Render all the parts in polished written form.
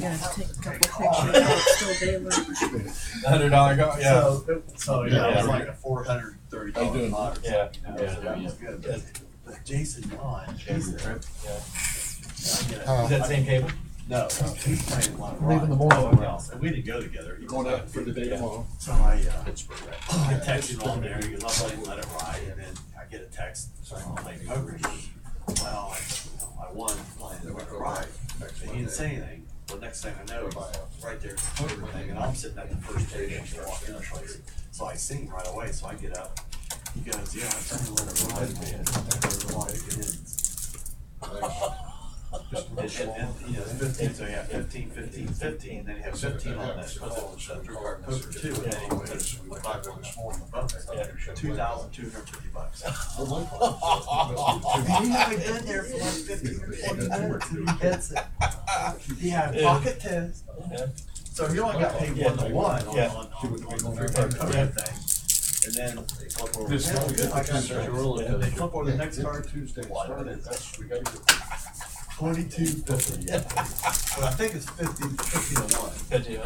Guys, take a couple pictures while it's still daylight. $100 go, yeah. So yeah, it was like a $430 model. Yeah. So that was good. But Jason Vaughn, he's there. Yeah. Is Is that same cable? No, he's playing a lot of Leaving the rock. morning. Somewhere else. And we didn't go together. He Going was out for the day tomorrow. So I texted him on there, he goes, I'll let it ride, and then I get a text saying, I'll make poker. He goes, well, I won playing the ride. And he didn't say anything. Well, next thing I know, right there, the poker thing, and I'm sitting at the first table walking in the place. So I see him right away, so I get up. He goes, yeah, I'm trying to let it ride, man. Ride again. And, you know, 15, so you have 15, 15, 15, then you have 15 on that, because it's poker too, and then you put $2,250. And he had been there for like 15 or 20 minutes, and he gets it. He had pocket tens, so he only got paid 1 to 1 on the poker thing. And then they flip over the next card Tuesday. What? We got to 22.50. But I think it's 50 to 1.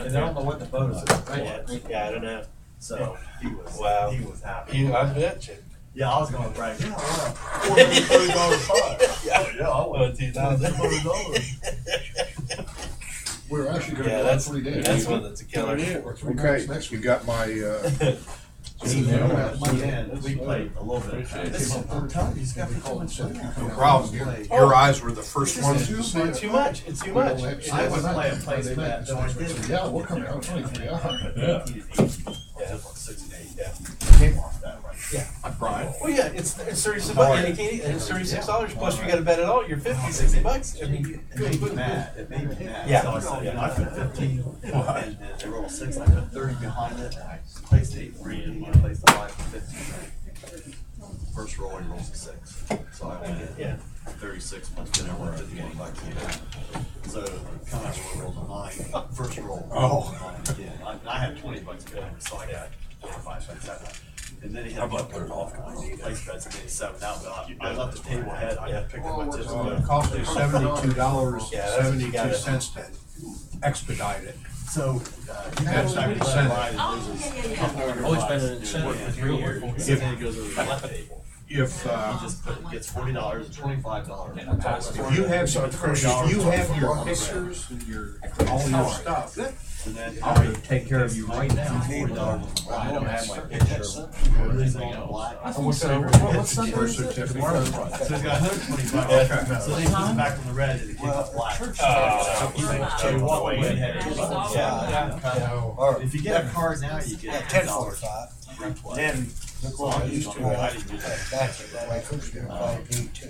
And I don't know what the bonus is. Yeah, I don't know. So he was he was happy. I bet you. Yeah, I was going to brag. Yeah, I won $430 fine. Yeah, I won $2,000. We're actually going to Yeah, go that's 3 days. that's one that's a killer. Okay, Okay, you got my, We played a little bit. I'm telling you, he's got to come and show you. problem, your eyes were the first ones to see It's it. too much. It's too much. I was playing place bet, so I did. Yeah, we're coming out 23 hours. Yeah. 6 and 8. Yeah. Came off that right. Yeah. Brian. Well, yeah, it's $36. It's $36 plus you got to bet it all. You're $50-$60. I mean, It made me mad. It made me mad. Yeah. So I said, you know, I put 15, and they rolled 6, I put 30 behind it, and I placed 8 grand, and I placed the 5 for 15. First roll, he rolls a 6. So I only get 36 plus dinner worth of the game by Q. So come out and rolled a 9. First roll. Oh. 9 again. I had $20 better, so I got 5 cents out of that. And then he had to put it off. Place bets and made 7 out. But I left the table ahead. I had picked up my tips. It cost me $72, Yeah, that's what you 72 cents to expedite it. So, That's not the center. Always been an incentive for 3 years. And then it goes over to the left table. If, He just gets $40 and $25. if you have some, if you have your pictures and your, all your stuff, And then I'll take care of you right now. $40. I don't have my picture. Everything on black. What's the birth certificate. So he's got $125. So then he puts it back on the red and it keeps it black. So you walk away and had if you get a card now, you get $10. Then, So I'm used to it. I didn't do that. that's it, my first year, I do too.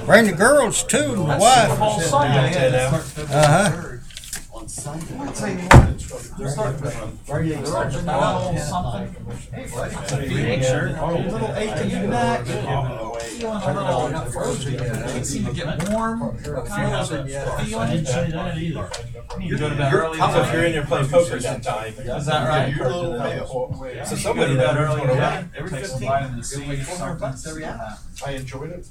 Bring the girls too, and the wife. Uh-huh. On Sunday. I'll tell you what, they're starting to know something. Hey, buddy. Little ache in your neck. Feeling a little frozen. It seemed to get warm. Kind of feeling. You go to bed early. How about if you're in there playing poker that time? Is that right? You're a little pale. So somebody that early Every takes 15 some vitamin C. $400 every hour. I enjoyed it.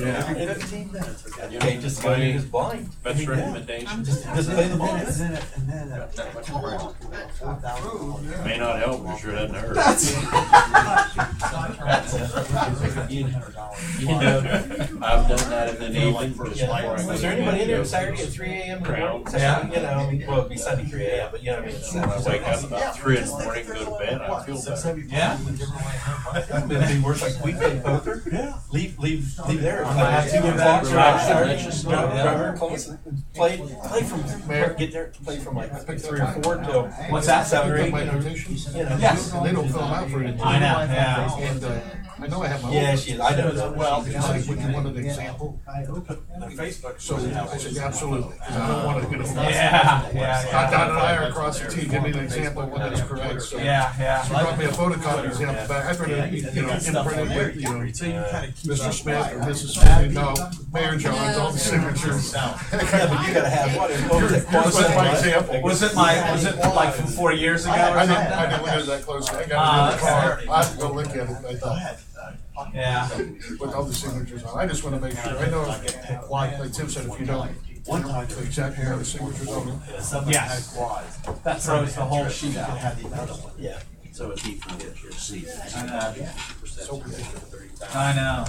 Every 15 minutes. You can't just go in as blind. Best recommendation. Just play the ball. And then $4,000. May not help, but sure doesn't hurt. You know, I've done that in the evening. Was there anybody in there Saturday at 3 a.m. in the morning? Yeah. You know, well, it'd be Sunday 3 a.m., but you know what I mean? When I wake up about 3 in the morning, go to bed, I feel better. Yeah. It'd be worse like weekend poker. Yeah. Leave there at 2 o'clock. Play from, get there, play from like 3 or 4 till. What's that? 7 or 8. My notations? You know. Yes. And they don't fill them out for you. I know, yeah. And, I know I have my own. Yeah, she is. I know that. Well, it's like when you wanted an example, Facebook. so I said, absolutely, 'cause I don't want to, Yeah. Dot, dot, and I are across the T, give me an example of when that's correct, so. Yeah. She brought me a photocopy example back, I'd rather, imprint it, you know, Mr. Smith or Mrs. Smith, no, Mayor John's, all the signatures. Yeah, but you gotta have what? That's my example. Was it like from 4 years ago or I something? didn't look at it that closely, I got it in the car, I have to go look at it, I thought. Yeah. with all the signatures on. I just wanna make sure, I know, like Tim said, if you don't, One time, exactly how the signatures on it. somebody had Yes. quads. That throws the whole sheet You out. could have the other one. Yeah. So if he can get your seat. I know. I I know.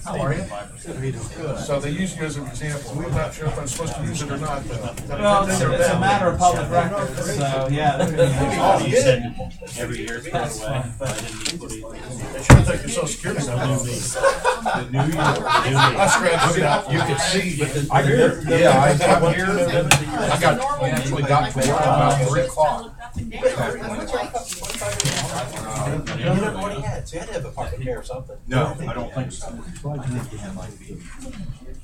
How are you? So they use you as an example. I'm not sure if I'm supposed to use it or not, but. Well, it's a matter of public record, so yeah. they're gonna Oh, use you it. said every year it's gone away, but I didn't put it. They should take your social security number. The new year, I scratched it out. You could see, but I hear, yeah, I'm here, I actually got to work about 3 o'clock. You never already had, so you had to have a parking there or something. No, I don't think so.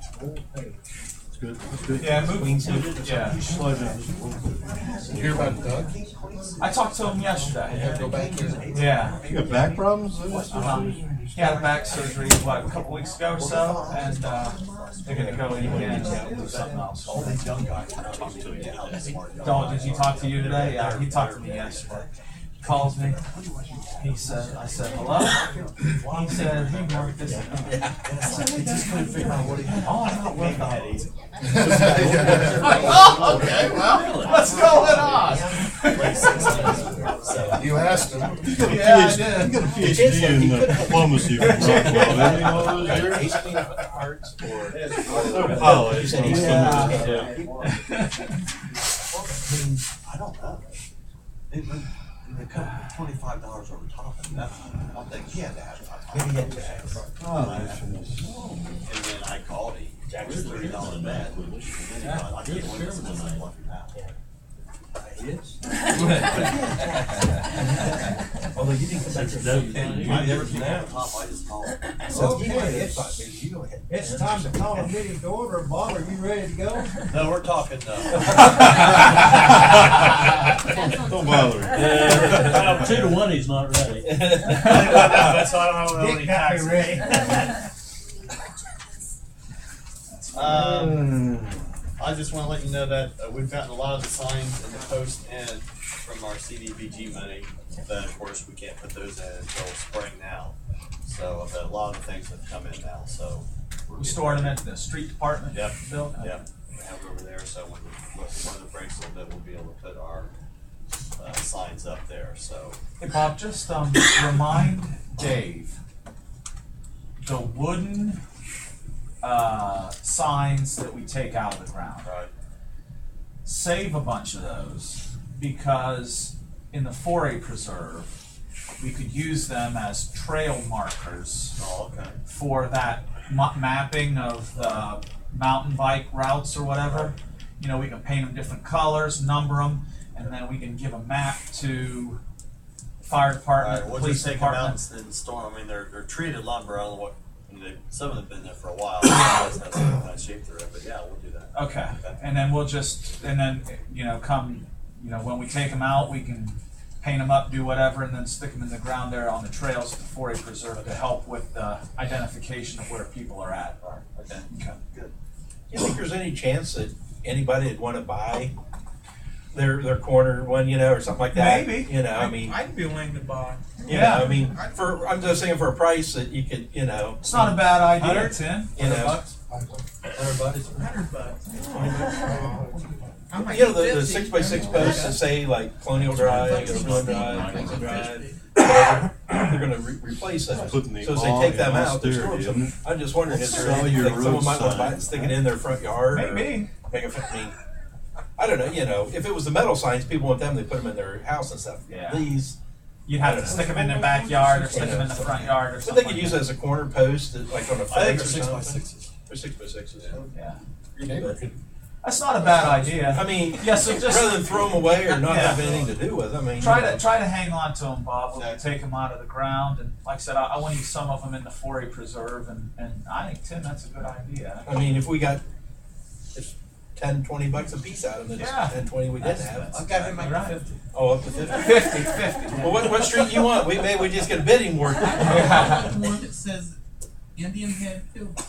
it's good, it's good. Yeah, moving to, yeah. Slow down. You hear about Doug? I talked to him yesterday. Go back in. Yeah. You got back problems? He had a back surgery, what, a couple weeks ago or so, and they're gonna go in again and do something else. All these young guys are talking to me how smart. Dog, did he talk to you today? Yeah, he talked to me yesterday. Calls me. He said, I said, hello? He said, he worked this. I said, we just couldn't figure out what he had. Oh, I'm not working on it. Oh, okay, well, what's going on? You asked him. Yeah, I did. You got a PhD in diplomacy from Rockwell, didn't you, all those years? Ace Queen of Hearts or? College. You said Ace Queen. Yeah. I don't know. They cut $25 over top of that. I'm thinking he had to have. Maybe he had to have. And then I called him. Jack was $30 bet. And then he thought, I can't win this unless I fucking have. Although you didn't come back to the I never came out top, I just called him. So you go ahead, you go ahead. It's time to call a meeting to order. Bob, are you ready to go? No, we're talking, Don't bother him. 2 to 1, he's not ready. That's why I don't have Get copy ready. I just want to let you know that we've gotten a lot of the signs and the posts in from our CDBG money, but of course we can't put those in until spring now. So but a lot of things have come in now, so. We stored them at the street department. Yep. Building. Yep, we have it over there, so when the breaks a little bit, we'll be able to put our signs up there, so. Hey Bob, just remind Dave, the wooden signs that we take out of the ground. Right. Save a bunch of those, because in the 4A preserve, we could use them as trail markers Oh, okay. for that mapping of the mountain bike routes or whatever. You know, we can paint them different colors, number them, and then we can give a map to fire department, Alright, we'll police just take them out department. and store them. I mean, they're treated lumber. I don't know what, some of them have been there for a while. That's some kind of shape through it, but yeah, we'll do that. Okay, and then we'll just, and then, when we take them out, we can paint them up, do whatever, and then stick them in the ground there on the trails at the 4A preserve to help with the identification of where people are at. Okay. Okay. Good. You think there's any chance that anybody would want to buy their corner one, or something like that? Maybe. I mean, I'd be willing to buy. Yeah. I mean, I'm just saying for a price that you could, It's not a bad idea, Tim. $100. $100. I might the get 6x6 50. posts that say like Colonial Drive, Gilman Drive, Clinton Drive, whatever, they're going to replace that. So Putting the as they take them out, they're austerity, storing isn't some. I'm just wondering if there's Sell anything your like someone might want to buy road it, stick it in their front yard. Maybe. Or make a, I don't know, if it was the metal signs, people want them, they put them in their house and stuff. Yeah. These, You'd have to stick them in their backyard or stick them in the front yard or but something. they could use it as a corner post, like on a I think fence they're or something. 6x6s. Or 6x6s. Yeah. Your neighbor could. That's not a bad idea. I mean, Yeah, so just- rather than throw them away or not Yeah. have anything to do with them, I mean. Try to hang on to them, Bob, when we take them out of the ground. And like I said, I want to use some of them in the 4A preserve. And I think, Tim, that's a good idea. I mean, if we got it's $10-20 a piece out of it, Yeah. 10-20 we didn't have. I've got him at Right. 50. Oh, up to 50. 50. Well, what street you want? Maybe we just get a bidding war. The one that says Indian Head Field.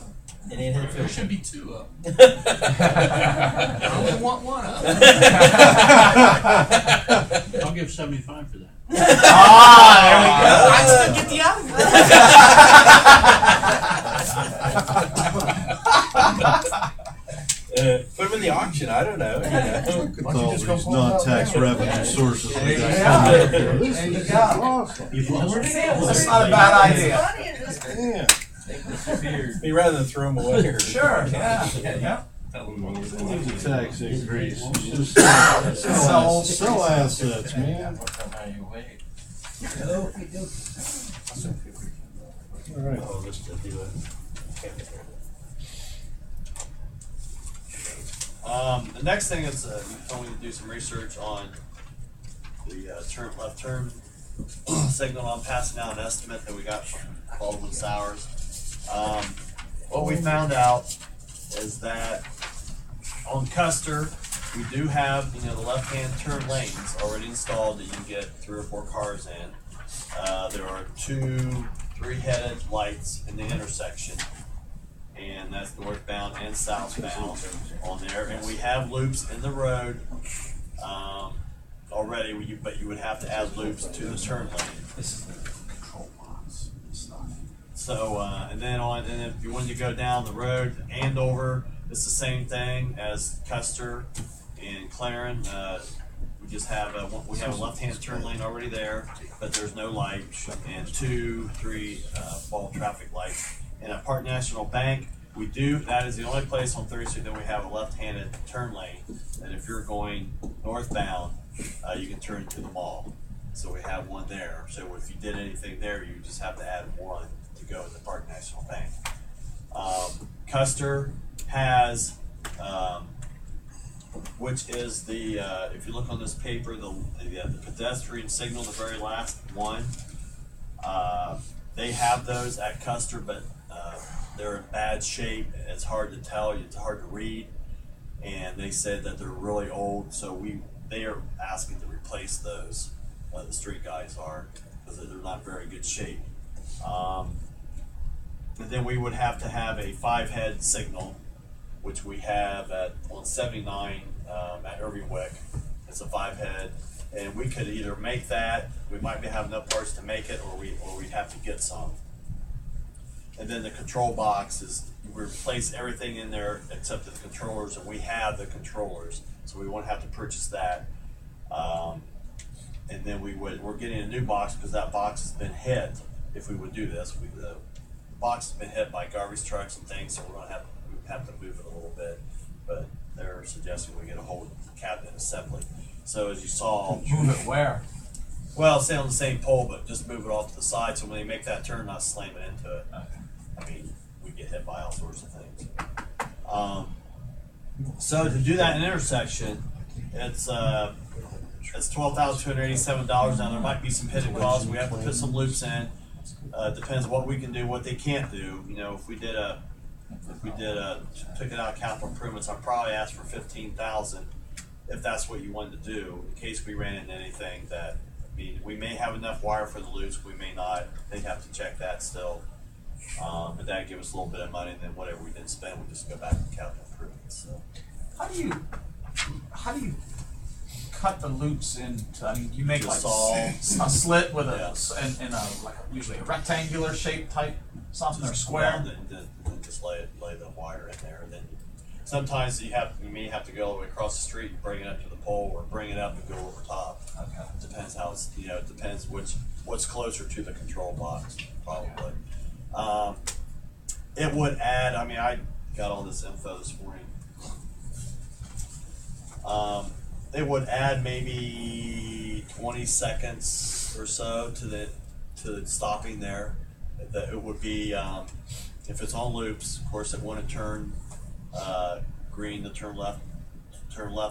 It ain't hit There 50. should be 2 of them. I I only want 1 of them. I'll give 75 for that. There we go. I'd still get the other one. Put them in the auction. I don't know. You know. With all these non-tax revenue sources we got Yeah. coming up here. There you go. That's not a bad idea. Be rather than throw them away. Or, Sure, yeah, yeah. It's a tax increase. Just Sell- sell assets, man. All right. Oh, this to do it. The next thing is you told me to do some research on the left turn signal. I'm passing out an estimate that we got from Baldwin Sowers. What we found out is that on Custer, we do have the left-hand turn lanes already installed that you can get 3 or 4 cars in. There are 2 3-headed lights in the intersection, and that's northbound and southbound on there. And we have loops in the road already, but you would have to add loops to the turn lane. So, and then if you wanted to go down the road, Andover, it's the same thing as Custer and Claren. We just have a left-hand turn lane already there, but there's no light, and 2, 3 fall traffic lights. And at Park National Bank, that is the only place on 30th Street that we have a left-handed turn lane. And if you're going northbound, you can turn to the mall. So we have one there. So if you did anything there, you just have to add one to go to Park National Bank. Custer has, which is the, if you look on this paper, the pedestrian signal, the very last one. They have those at Custer, but they're in bad shape. It's hard to tell. It's hard to read, and they said that they're really old. So they are asking to replace those. The street guys are, because they're not very good shape. And then we would have to have a 5-head signal, which we have on 79 at Irving Wick. It's a 5-head, and we could either make that. We might have enough parts to make it, or we'd have to get some. And then the control box we replace everything in there except the controllers, and we have the controllers, so we won't have to purchase that. And then we're getting a new box because that box has been hit. If we would do this, the box has been hit by garbage trucks and things, so we have to move it a little bit. But they're suggesting we get a whole cabinet assembly. So as you saw, Move it where? well, stay on the same pole, but just move it off to the side, so when they make that turn, not slam it into it. I mean, we get hit by all sorts of things. So to do that in intersection, it's $12,287. Now there might be some hidden costs. We have to put some loops in. Depends on what we can do, what they can't do. If we did took it out capital improvements, I'd probably ask for $15,000 if that's what you wanted to do, in case we ran into anything that. We may have enough wire for the loops, we may not. They'd have to check that still. But that'd give us a little bit of money, and then whatever we didn't spend, we just go back to capital improvements. So. How do you cut the loops into? I mean, you make like Saw. a slit with Yeah. in a usually a rectangular shape type something or square. Then just lay the wire in there, and then sometimes you may have to go all the way across the street and bring it up to the pole, or bring it up and go over top. Okay. Depends how it's it depends what's closer to the control box probably. It would add. I got all this info this morning. It would add maybe 20 seconds or so to stopping there. That it would be if it's on loops. Of course, it wouldn't turn green to turn left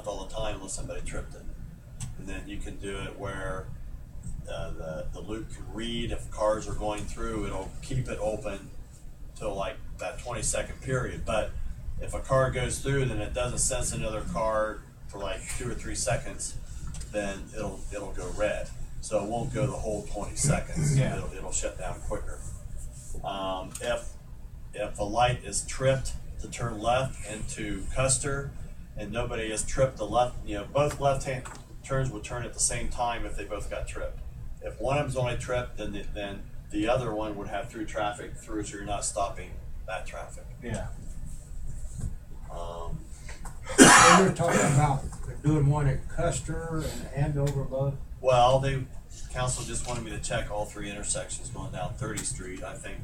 all the time unless somebody tripped it. And then you can do it where the loop can read if cars are going through. It'll keep it open till like that 20-second period. But if a car goes through, then it doesn't sense another car for like 2 or 3 seconds, then it'll go red. So it won't go the whole 20 seconds. Yeah. It'll shut down quicker. If a light is tripped to turn left into Custer, and nobody has tripped the left, both left-hand turns would turn at the same time if they both got tripped. If one of them's only tripped, then The other one would have through traffic through, so you're not stopping that traffic. Yeah. So you're talking about doing one at Custer and Andover both? Well, council just wanted me to check all three intersections going down 30th Street. I think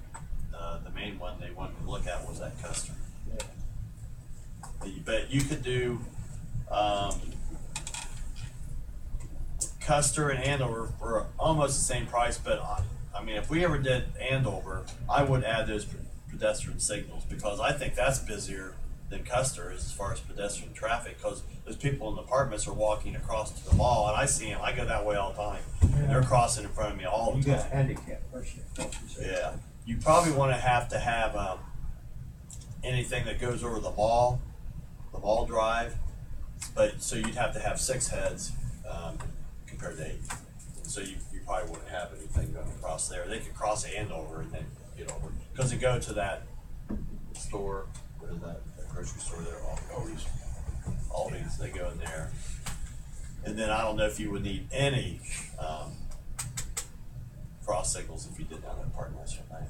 the main one they wanted to look at was at Custer. But you could do Custer and Andover for almost the same price, but I mean, if we ever did Andover, I would add those pedestrian signals because I think that's busier than Custer is as far as pedestrian traffic, because those people in the apartments are walking across to the mall, and I see them. I go that way all the time, and they're crossing in front of me all the You time. got handicap person. Yeah, you probably want to have anything that goes over the mall drive, but so you'd have to have 6 heads compared to 8. So you probably wouldn't have anything going across there. They could cross Andover and then get over, because they go to that store, what is that grocery store there, Aldi's, they go in there. And then I don't know if you would need any cross signals if you did down at Park National Bank.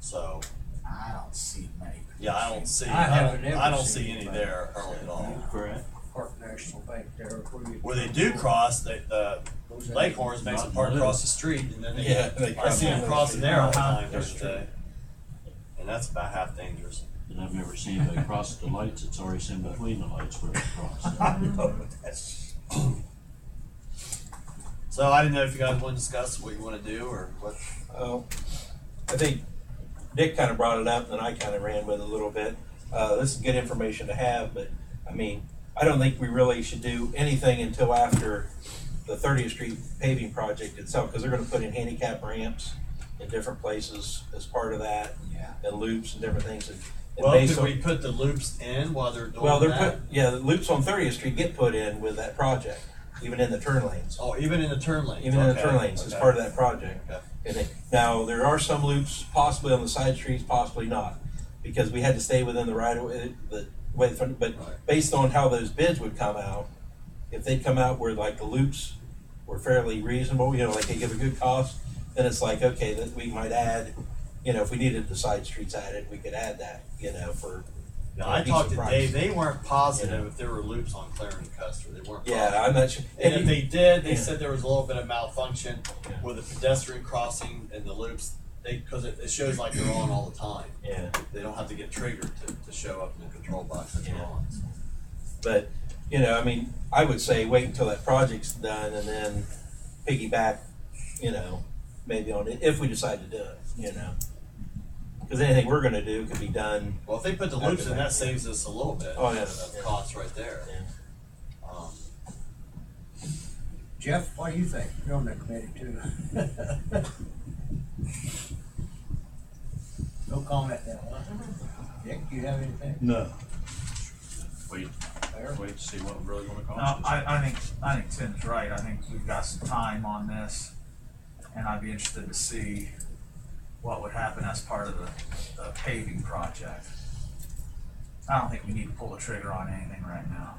So I don't see many. yeah, I don't see ever see seen any anybody. there early at all. Correct. Park National Bank there. Where they do cross, the Leghorns makes them park across the street, and then I see them crossing there all the time during the day. And that's about half dangerous. And I've never seen anybody cross the lights, it's always in between the lights where they cross. So I didn't know if you guys want to discuss what you want to do or what. I think Dick kind of brought it up, and I kind of ran with it a little bit. This is good information to have, but I mean, I don't think we really should do anything until after the 30th Street paving project itself, because they're going to put in handicap ramps in different places as part of that, and loops and different things. And Well, could we put the loops in while they're doing that? The loops on 30th Street get put in with that project, even in the turn lanes. Oh, even in the turn lanes? Even in the turn lanes, as part of that project. Okay. Now, there are some loops possibly on the side streets, possibly not, because we had to stay within the right of way, but based on how those bids would come out, if they come out where like the loops were fairly reasonable, like they give a good cost, then it's like, okay, that we might add, if we needed the side streets added, we could add that, for. Now, I talked to Dave, they weren't positive if there were loops on Clarendon and Custer, they weren't positive. Yeah, I'm not sure. And if they did, they said there was a little bit of malfunction with the pedestrian crossing and the loops, because it shows like they're on all the time. Yeah. They don't have to get triggered to show up in the control box that they're on. But, I would say wait until that project's done and then piggyback, maybe on it, if we decide to do it, Because anything we're gonna do could be done. Well, if they put the loops in, that saves us a little bit. Oh, yeah. Of cost right there. Jeff, what do you think? You're on the committee too. No comment then, huh? Dick, you have anything? No. Wait to see what we're really gonna No, cost us. I think Tim's right. I think we've got some time on this, and I'd be interested to see what would happen as part of the paving project. I don't think we need to pull the trigger on anything right now.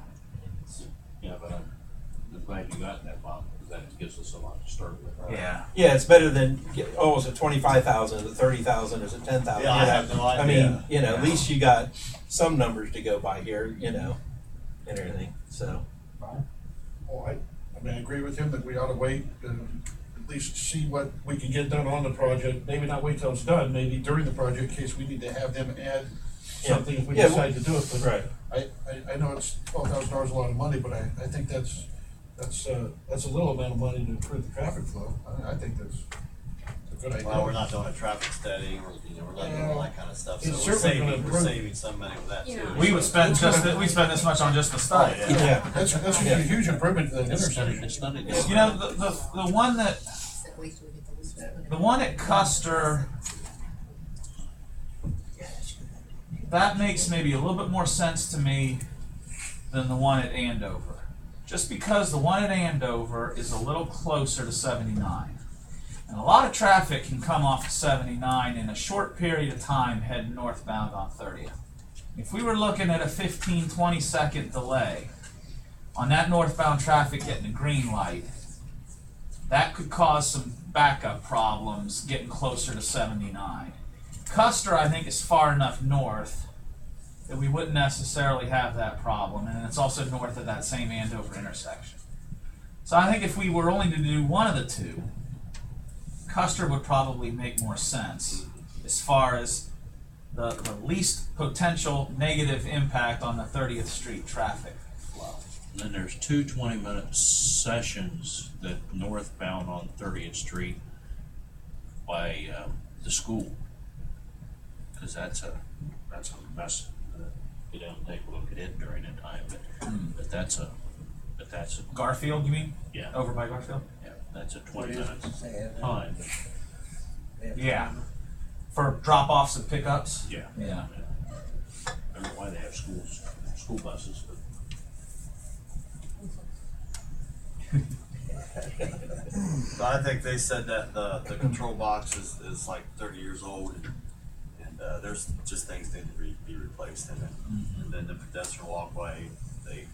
Yeah, but I'm glad you got that, Bob, because that gives us a lot to start with. Yeah. Yeah, it's better than, is it 25,000, is it 30,000, is it 10,000? Yeah, I have no idea. I mean, at least you got some numbers to go by here, and everything, so. Oh, I agree with him that we ought to wait and at least see what we can get done on the project. Maybe not wait till it's done, maybe during the project, in case we need to have them add something if we decide to do it. But right. I know it's $12,000 a lot of money, but I think that's a little amount of money to improve the traffic flow. I think that's a good idea. Well, we're not doing a traffic study, we're not doing all that kind of stuff, so It's we're certainly gonna saving improve. some money with that too. We would spend this much on just the study. Oh, yeah. Yeah. That's gonna be a huge improvement to that intersection. It's not a The one that, the one at Custer, that makes maybe a little bit more sense to me than the one at Andover. Just because the one at Andover is a little closer to 79. And a lot of traffic can come off of 79 in a short period of time heading northbound on 30th. If we were looking at a 15, 20-second delay on that northbound traffic getting a green light, that could cause some backup problems getting closer to 79. Custer, I think, is far enough north that we wouldn't necessarily have that problem, and it's also north of that same Andover intersection. So I think if we were only to do one of the two, Custer would probably make more sense as far as the least potential negative impact on the 30th Street traffic flow. And then there's two 20-minute sessions that northbound on 30th Street by the school, because that's a mess. Get down and take a look at it during that time, but that's a Garfield, you mean? yeah, Over by Garfield? yeah, that's a 20-minute time. Yeah. For drop-offs and pickups? Yeah. Yeah. I don't know why they have school buses, but So I think they said that the control box is like 30 years old, and there's just things need to be replaced in it. And then the pedestrian walkway, they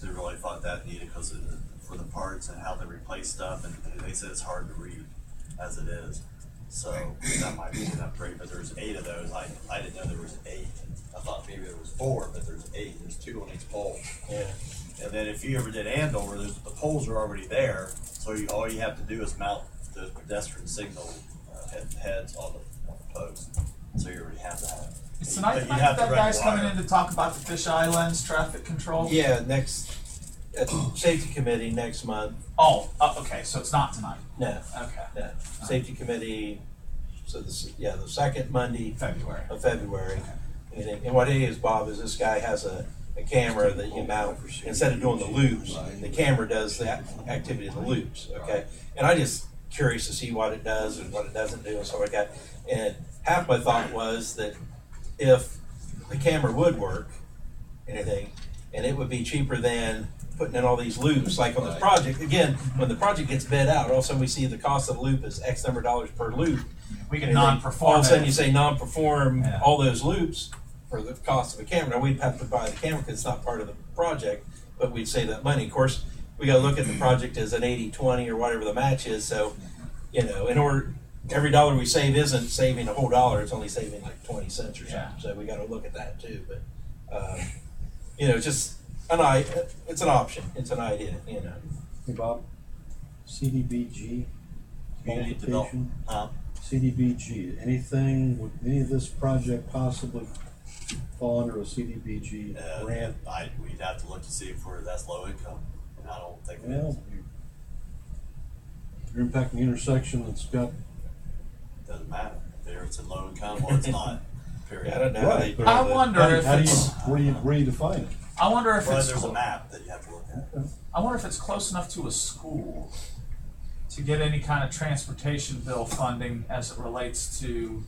really thought that needed because for the parts and how they replace stuff, and they said it's hard to read as it is. So that might be an upgrade, but there's 8 of those. I didn't know there was 8. I thought maybe there was 4, but there's 8. There's 2 on each pole. Yeah. And then if you ever did Andover, the poles are already there, so all you have to do is mount the pedestrian signal heads on the post. So you already have that. Is tonight the night that guy's coming in to talk about the fisheye lens traffic control? Yeah, next, at the safety committee next month. Oh, okay, so it's not tonight. No, Okay. no. Safety committee, so the second Monday February. of February. And what it is, Bob, is this guy has a camera that you mount, instead of doing the loops, the camera does that activity of the loops, okay? And I'm just curious to see what it does and what it doesn't do and stuff like that. And half my thought was that if the camera would work, anything, and it would be cheaper than putting in all these loops, like on this project. Again, when the project gets bid out, all of a sudden we see the cost of the loop is X number of dollars per loop. We can And then non-perform all of a sudden it. you say non-perform Yeah. all those loops for the cost of a camera. Now we'd have to buy the camera because it's not part of the project, but we'd save that money. Of course, we got to look at the project as an 80-20 or whatever the match is. So, in order, every dollar we save isn't saving a whole dollar. It's only saving like 20 cents or something. Yeah. So we got to look at that too. But, just it's an option. It's an idea, Hey, Bob, CDBG, Community development. qualification, CDBG, anything, would any of this project possibly fall under a CDBG grant? We'd have to look to see if that's low income, and I don't think it is. Well, you're impacting the intersection that's got. Doesn't matter. There it's in low income or it's not. Period. I don't know how they Right, do I it. wonder if How do you, it's. where do you define it? I wonder if Well, it's. there's a map that you have to look at. I wonder if it's close enough to a school to get any kind of transportation bill funding as it relates to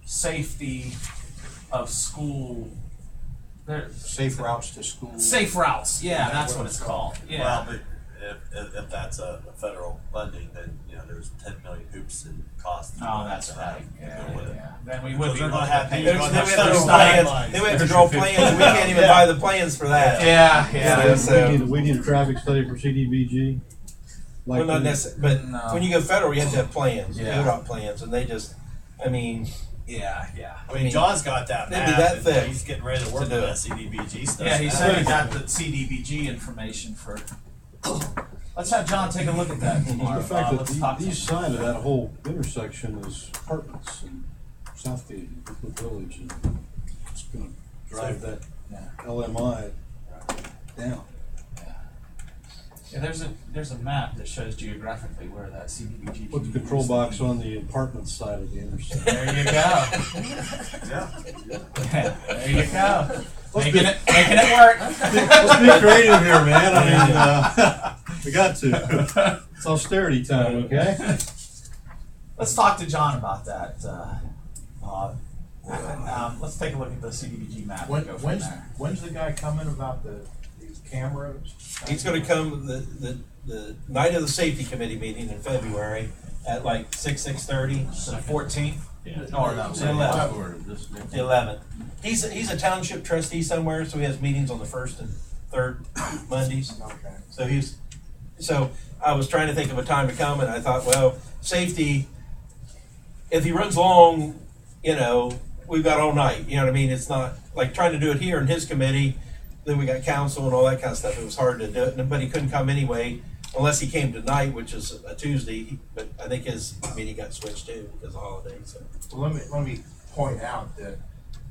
safety of school. Safe routes to school. Safe routes. Yeah, that's what it's called. Yeah. Well, but if that's a federal funding, then there's 10 million hoops and costs. Oh, that's right. Yeah. Then we would be They're looking gonna at have- paying. they're Then gonna we have have to federal plans. guidelines. Then we have to draw plans, and we can't even buy the plans for that. Yeah. So- We need a traffic study for CDBG. Well, not necessarily, but No. when you go federal, you have to have plans, Yeah. ODOT plans, and they just, I mean, John's got that They'd map. be that and thick he's getting ready to work to on do that it. CDBG stuff. Yeah, he now. said he got the CDBG information for. Let's have John take a look at that tomorrow. The fact that Let's talk the to east him. side of that whole intersection is apartments in Southgate, and Brookwood Village, and it's gonna drive that Yeah. LMI down. Yeah, there's a map that shows geographically where that CDBG. Put the control box on the apartment side of the intersection. There you go. Yeah. There you go. Making it work. Let's be creative here, man. I mean, we got to. It's austerity time, okay? Let's talk to John about that. Let's take a look at the CDBG map and go from there. When's the guy coming about these cameras? he's gonna come the night of the safety committee meeting in February at like 6:30. So the 14th? Yeah. Or no, The 11th. The 11th. He's a township trustee somewhere, so he has meetings on the first and third Mondays. Okay. So he's So I was trying to think of a time to come, and I thought, well, safety, if he runs long, you know, we've got all night. You know what I mean? It's not like trying to do it here in his committee. Then we got council and all that kind of stuff. It was hard to do it, but he couldn't come anyway unless he came tonight, which is a Tuesday. But I think his meeting got switched too because of holidays. So. Well, let me point out that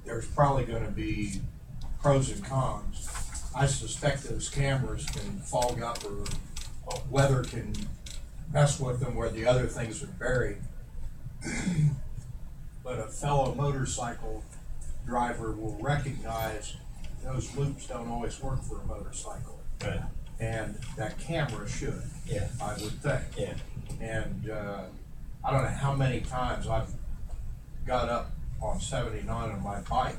there's probably gonna be pros and cons. I suspect those cameras can fog up or weather can mess with them where the other things are buried. But a fellow motorcycle driver will recognize those loops don't always work for a motorcycle. Right. And that camera should, Yeah. I would think. Yeah. And I don't know how many times I've got up on 79 on my bike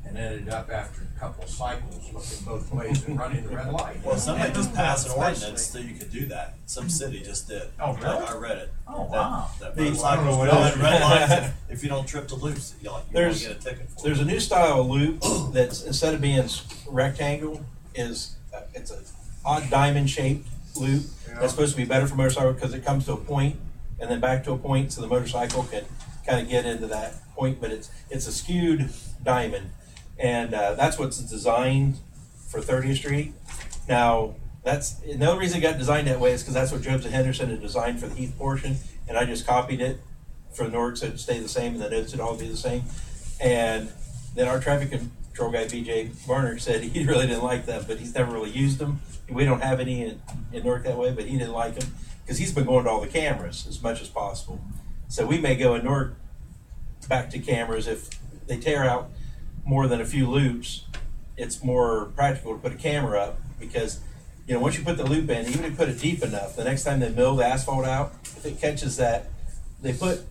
and ended up after a couple of cycles looking both ways and running the red light. Well, somebody just passed an ordinance that you could do that. Some city just did. Oh, really? I read it. Oh, wow. That The- motorcycles I don't know what go else. in red lines if you don't trip the loops, you want to There's- get a ticket for There's it. a new style of loop that's instead of being rectangle, it's a odd diamond shaped loop. Yeah. That's supposed to be better for motorcycle because it comes to a point and then back to a point, so the motorcycle can kind of get into that point. But it's a skewed diamond, and that's what's designed for 30th Street. Now that's the only reason it got designed that way is because that's what Jobs and Henderson had designed for the Heath portion, and I just copied it for Newark so it'd stay the same and the notes would all be the same. And then our traffic control guy, BJ Varner, said he really didn't like them, but he's never really used them. We don't have any in Newark that way, but he didn't like them because he's been going to all the cameras as much as possible. So we may go in Newark back to cameras if they tear out more than a few loops. It's more practical to put a camera up because, you know, once you put the loop in, even if you put it deep enough, the next time they mill the asphalt out, if it catches that, they put,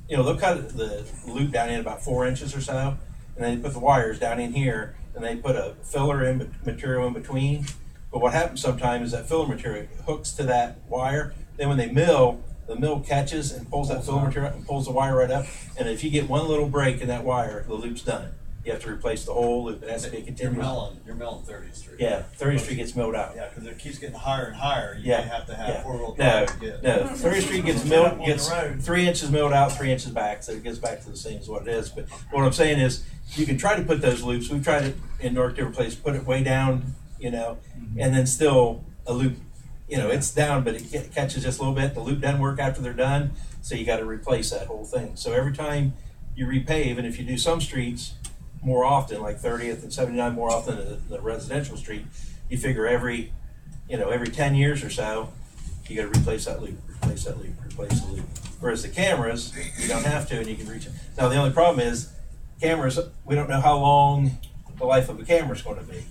you know, they'll cut the loop down in about 4 inches or so, and then they put the wires down in here, and they put a filler material in between. But what happens sometimes is that filler material hooks to that wire. Then when they mill, the mill catches and pulls that filler material up and pulls the wire right up. And if you get one little break in that wire, the loop's done. You have to replace the whole loop. It has to be continuous. You're milling 30th Street. Yeah, 30th Street gets milled out. Yeah, because it keeps getting higher and higher. You Yeah, may have to have yeah. four-wheel No, drive to get. no. 30th Street gets Up milled, on the gets road. 3 inches milled out, 3 inches back, so it gets back to the same as what it is. But what I'm saying is, you can try to put those loops. We've tried it in Newark different places, put it way down, you know, and then still a loop. You know, it's down, but it catches just a little bit. The loop doesn't work after they're done, so you got to replace that whole thing. So every time you repave, and if you do some streets more often, like 30th and 79 more often than the residential street, you figure every 10 years or so, you got to replace that loop, replace that loop, replace the loop. Whereas the cameras, you don't have to, and you can reach it. Now the only problem is cameras. We don't know how long the life of a camera is going to be,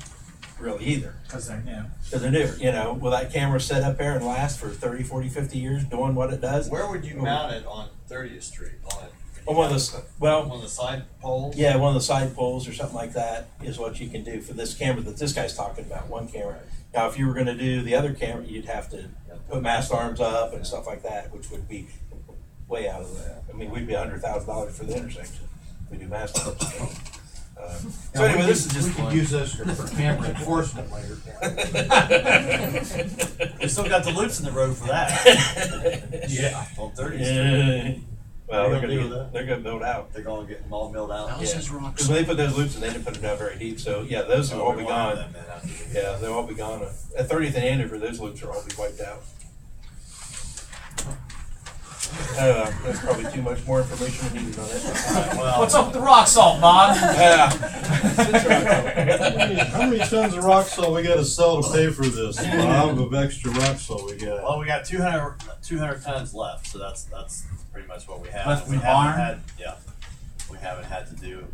really either. Because they're new. Because they're new. You know, will that camera sit up there and last for 30, 40, 50 years doing what it does? Where would you mount it on 30th Street? On one of the well, one of the side poles? yeah, one of the side poles or something like that is what you can do for this camera that this guy's talking about. One camera. Now, if you were going to do the other camera, you'd have to put mast arms up and stuff like that, which would be way out of that. I mean, we'd be $100,000 for the intersection. We do mast arms. So anyway, this is just we could use this for camera enforcement later. We still got the loops in the road for that. Yeah. On 30th Street. Yeah. Well, What are you gonna do with that? they're going to build out. They're going to get them all milled out. How's his rock Because when they put those loops in, they didn't put it down very deep. So yeah, those will all be gone. Yeah, they'll all be gone. At 30th and Andover, those loops will all be wiped out. That's probably too much more information needed on it. What's up with the rock salt, Bob? Yeah. How many tons of rock salt we gotta sell to pay for this, Bob, of extra rock salt we got? Well, we got 200 tons left, so that's pretty much what we have. Left in we the haven't barn? had, yeah, we haven't had to do.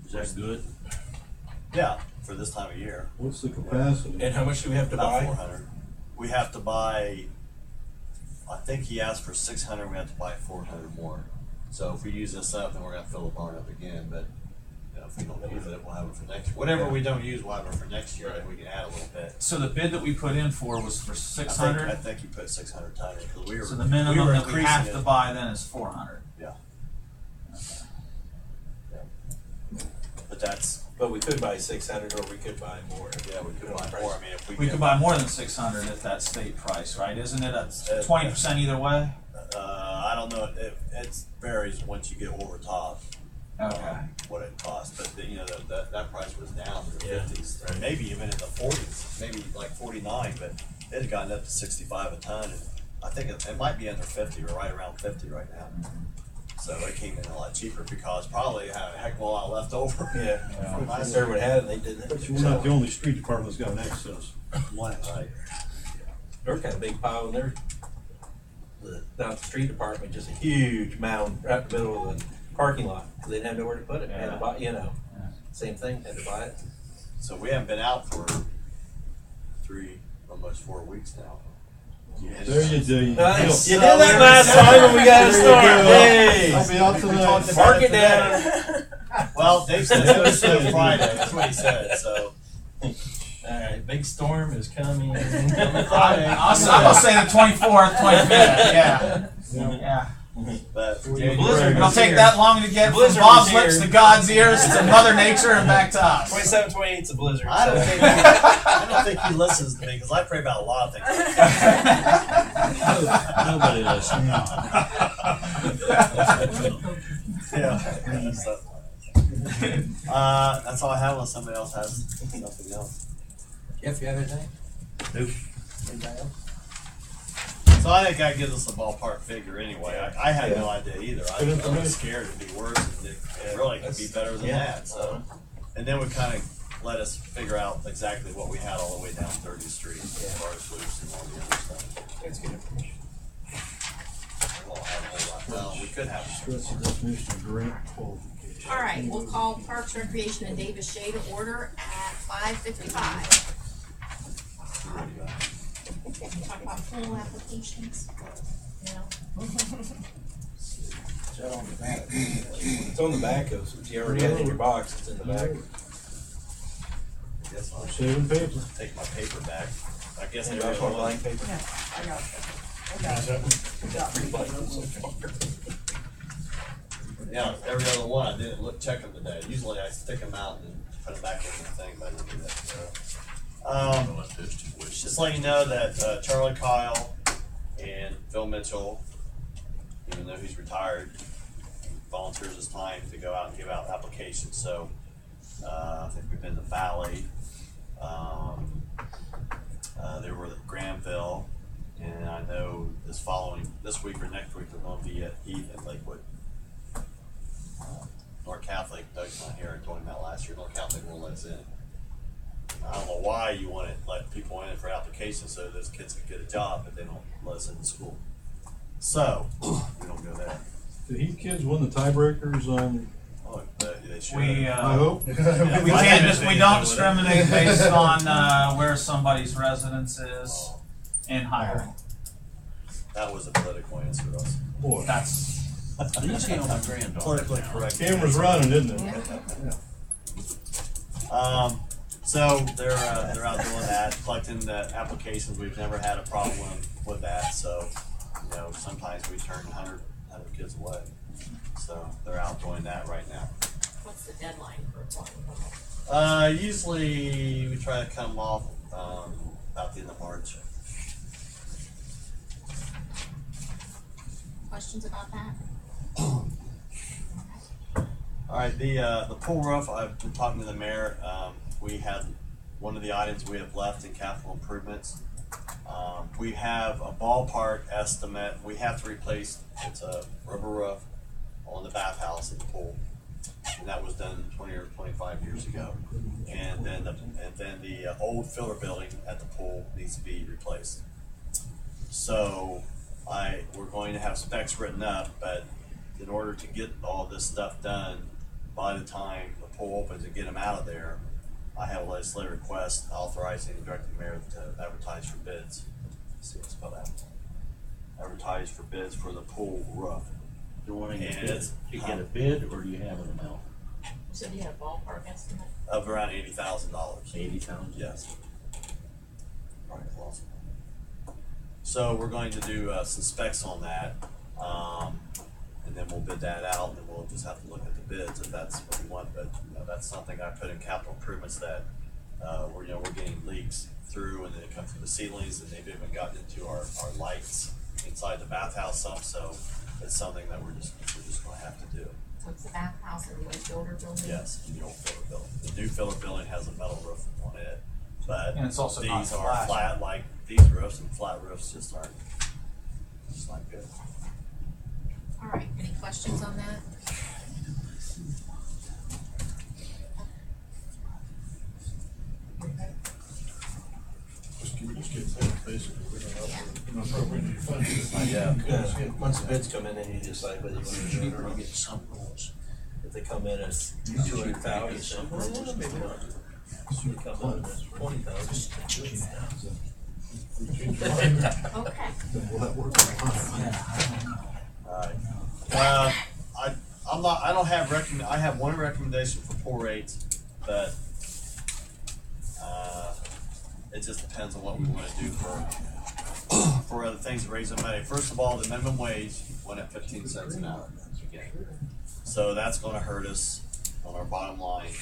Is that good? Yeah, for this time of year, What's the capacity? And how much do we have to about buy? 400. We have to buy. I think he asked for 600. We have to buy 400 more. So if we use this up, then we're gonna fill the barn up again. But you know, if we don't use it, we'll have it for next year. Whatever we don't use, we'll have it for next year, and we can add a little bit. So the bid that we put in for was for I 600. think you put 600 tons because we were. So the minimum we were that we have increasing to it. buy then is 400. Yeah. But that's But we could buy 600, or we could buy more. Yeah, we could buy more. I mean, if we We get, could buy more than 600 at that state price, right? Isn't it a 20% either way? I don't know. It varies once you get over top. Okay. What it costs, but you know that price was down to the Yeah. 50s, maybe even in the 40s, maybe like 49, but it had gotten up to 65 a ton, and I think it might be under 50 or right around 50 right now. So it came in a lot cheaper because probably it had a heck of a lot left over. Yeah. From last Everyone had it, and they didn't. But we're not the only street department that's got an excess. Right. They're kind of big pile in there. Down at the street department, just a huge mound right in the middle of the parking lot. They didn't have nowhere to put it. Had to buy, same thing, had to buy it. So we haven't been out for almost 4 weeks now. There you do. You You did that last time when we got a storm. Hey, I'll be out tonight. mark it down. Well, Dave said it was Friday. That's what he said. So All right, big storm is coming. I'm gonna say the 24th, 25th. Yeah. Yeah. but Blizzard. It'll take that long to get from Blizzard Bob's was lips here. to God's ears to Mother Nature and back to us. 27, 28 is a blizzard. I don't think he listens to me because I pray about a lot of things. Nobody listens. Yeah. So, that's all I have unless somebody else has something else. If you have anything? Nope. Anybody else? So I think that gives us a ballpark figure anyway. I had no idea either. I was scared it'd be worse and it really could be better than that. So, and then we kind of let us figure out exactly what we had all the way down 30th Street as far as loops and all the other stuff. That's good information. We won't have a whole lot. Well, we could have. Stress the definition of grant qualification. All right, we'll call Parks, Recreation, and Davis Shea to order at 5:55. Talk about pool applications. It's on the back of, you already had it in your box, it's in the back. I guess I'll Saving paper. take my paper back. I guess And every you want other one. blank paper? I got it. We got 3 blank ones so far. Yeah, every other one. I didn't check them today. Usually I stick them out and put them back in the thing, but I didn't do that. So, just let you know that Charlie Kyle and Phil Mitchell, even though he's retired, volunteers his time to go out and give out applications. So I think we've been to Valley. They were at Granville, and I know this week or next week they're going to be at Heath and Lakewood. North Catholic, Doug's not here, I told him that last year. North Catholic won't let us in. I don't know why you want to let people in for applications so those kids can get a job, but they don't let us in the school. So, we don't go there. Did Heath kids win the tiebreakers on? Oh, but they should. I hope. We don't discriminate based on where somebody's residence is in hiring. That was a political answer, Russ. Boy, That's Easy on my granddaughter. Politically correct. camera's running, isn't it? So they're out doing that, collecting the applications. We've never had a problem with that. So, sometimes we turn 100 kids away. So they're out doing that right now. What's the deadline for applying? Usually we try to come off about the end of March. Questions about that? All right, the pool roof. I've been talking to the mayor. We had one of the items we have left in capital improvements. We have a ballpark estimate. We have to replace. It's a rubber roof on the bathhouse at the pool, and that was done 20 or 25 years ago. And then the old filler building at the pool needs to be replaced. So we're going to have specs written up, but in order to get all this stuff done by the time the pool opens and get them out of there, I have a legislative request authorizing and directing the mayor to advertise for bids. Let's see what's spelled out. Advertise for bids for the pool roof. You want to get And a bid? it's, You get a bid, or do you have an amount? So do you have a ballpark estimate? of around $80,000. 80,000. Yes. Right, close. So we're going to do some specs on that, and then we'll bid that out, and then we'll just have to look at the bids if that's what we want. But that's something I put in capital improvements that, we're getting leaks through, and then it comes through the ceilings, and they've even gotten into our lights inside the bathhouse some, so it's something that we're just gonna have to do. So it's the bathhouse and the waste builder building? Yes, the old filler building. The new filler building has a metal roof on it, but And it's also not these are flat. flat, like these roofs, and flat roofs just aren't good. All right, any questions on that? Can we just get that basically, we're not appropriating funds. Once the bids come in, then you decide whether you want to do it or not. Get some rules. If they come in as 200,000, maybe not. If they come in as 20,000. Okay. Will that work? Alright. I don't have I have one recommendation for poor rates, but, it just depends on what we wanna do for other things to raise the money. First of all, the minimum wage went at 15 cents an hour again. So that's gonna hurt us on our bottom line.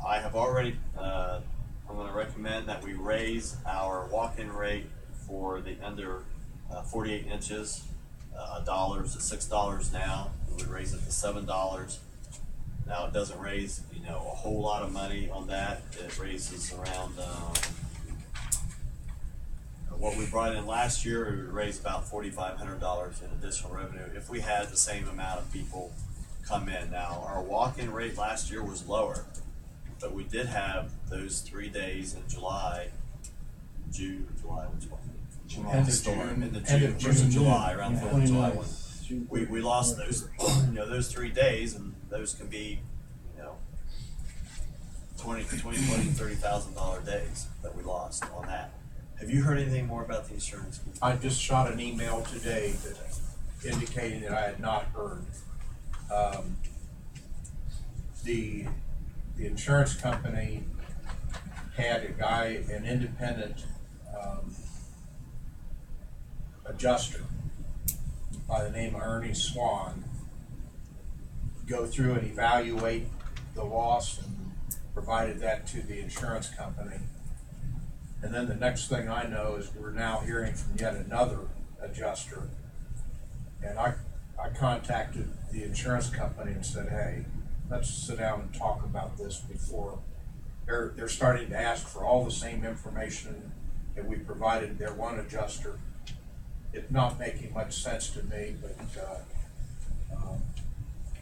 I have already, I'm gonna recommend that we raise our walk-in rate for the under 48 inches, $1 to $6 now. We would raise it to $7. Now, it doesn't raise, a whole lot of money on that. It raises around, what we brought in last year, we would raise about $4,500 in additional revenue if we had the same amount of people come in. Now, our walk-in rate last year was lower, but we did have those 3 days in July, which one? End of Storm, June. in the End June, of first of June. July, around the 4th of July one. 29th. We lost those, those 3 days, and those can be, $30,000 days that we lost on that. Have you heard anything more about the insurance? I just shot an email today that indicating that I had not heard. The insurance company had a guy, an independent, adjuster by the name of Ernie Swan, go through and evaluate the loss and provided that to the insurance company. And then the next thing I know is we're now hearing from yet another adjuster. And I contacted the insurance company and said, hey, let's sit down and talk about this before. They're starting to ask for all the same information that we provided their one adjuster. It's not making much sense to me, but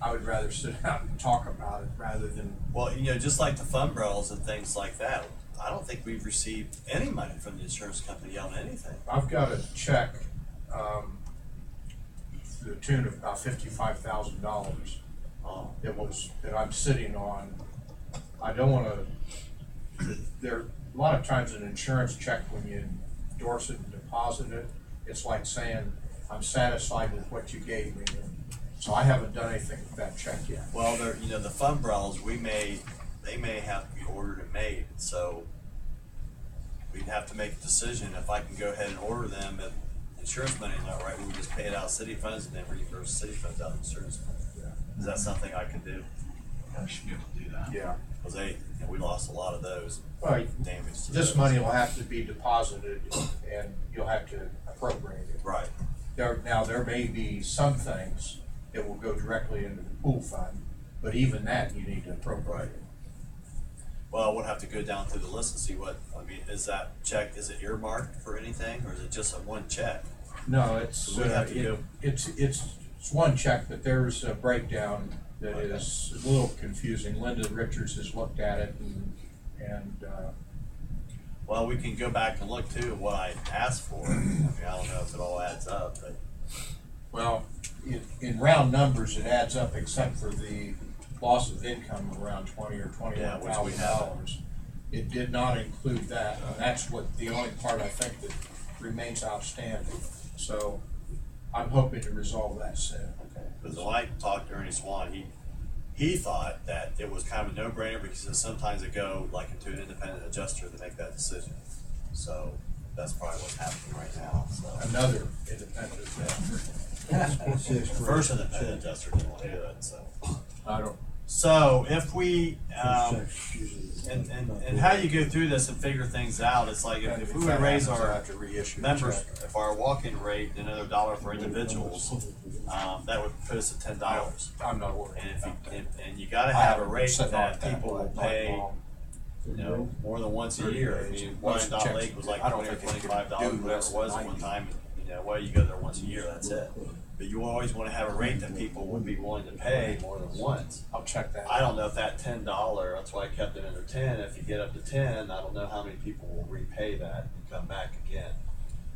I would rather sit down and talk about it rather than. Well, just like the fund umbrellas and things like that, I don't think we've received any money from the insurance company on anything. I've got a check, to the tune of about $55,000 that I'm sitting on. I don't wanna, there, a lot of times an insurance check, when you endorse it and deposit it, it's like saying, I'm satisfied with what you gave me. So I haven't done anything with that check yet. Well, the fund umbrellas, they may have to be ordered and made, so we'd have to make a decision. If I can go ahead and order them, if insurance money is not right, we would just pay it out of city funds and then reimburse city funds out of insurance funds. Is that something I can do? I should be able to do that. Yeah. Because we lost a lot of those. Right. Damage to This those. money will have to be deposited and you'll have to appropriate it. Right. Now, there may be some things that will go directly into the pool fund, but even that you need to appropriate it. Well, we'll have to go down through the list and see is that check, is it earmarked for anything, or is it just a one check? No, it's, We have to go- it's one check, but there's a breakdown that is a little confusing. Linda Richards has looked at it and Well, we can go back and look too at what I asked for. I don't know if it all adds up, but well, in round numbers, it adds up except for the loss of income around $20,000 or $21,000. It did not include that, and that's the only part I think that remains outstanding. So I'm hoping to resolve that soon. because when I talked to Ernie Swan, he thought that it was kind of a no-brainer because sometimes it go like into an independent adjuster to make that decision. So that's probably what's happening right now. So Another independent adjuster. the first independent adjuster didn't want to do it. So I don't, So if we, Checks usually- and how you go through this and figure things out, it's like if we would raise our have to reissue the members, check. if our walk-in rate, another $1 for individuals, that would put us at $10. I'm not worried And if you, about that. and you gotta I have a haven't rate set that off that people will like pay, long. more than once a year. I mean, Wyandotte Lake was like I don't $20 or think it could $25, do whatever less it than was at one 90. time. Well, you go there once a year, that's it. But you always wanna have a rate that people will be willing to pay more than once. I'll check that. I don't know if that $10, that's why I kept it under 10. If you get up to 10, I don't know how many people will repay that and come back again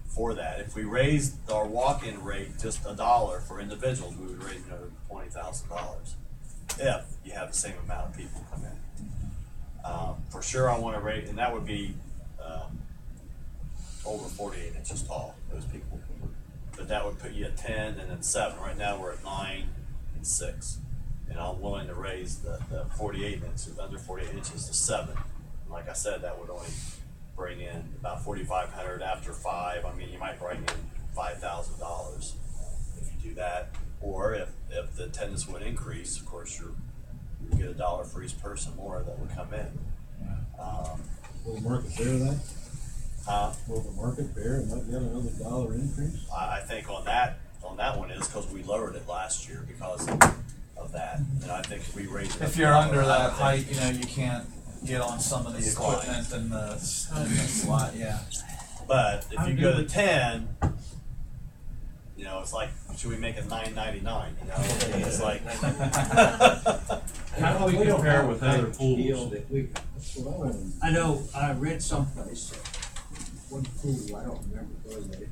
for that. If we raised our walk-in rate just $1 for individuals, we would raise another $20,000. If you have the same amount of people come in. For sure, I want to rate, and that would be over 48 inches tall. Those people, but that would put you at 10 and then 7. Right now, we're at 9 and 6. And I'm willing to raise the 48 inches, under 48 inches to 7. And like I said, that would only bring in about $4,500 after 5. I mean, you might bring in $5,000 if you do that. Or if the attendance would increase, of course, you get $1 for each person more that would come in. Will the market bear that? Uh, Will the market bear and not get another $1 increase? I think on that one is because we lowered it last year because of that. And I think if we raise it. If you're under that height, you can't get on some of the equipment and the slide, yeah. But if you go to 10, it's like, should we make it $9.99? It's like. How do we compare with other Deal pools? that we, That's what I want. I know, I read someplace, one pool, I don't remember where they,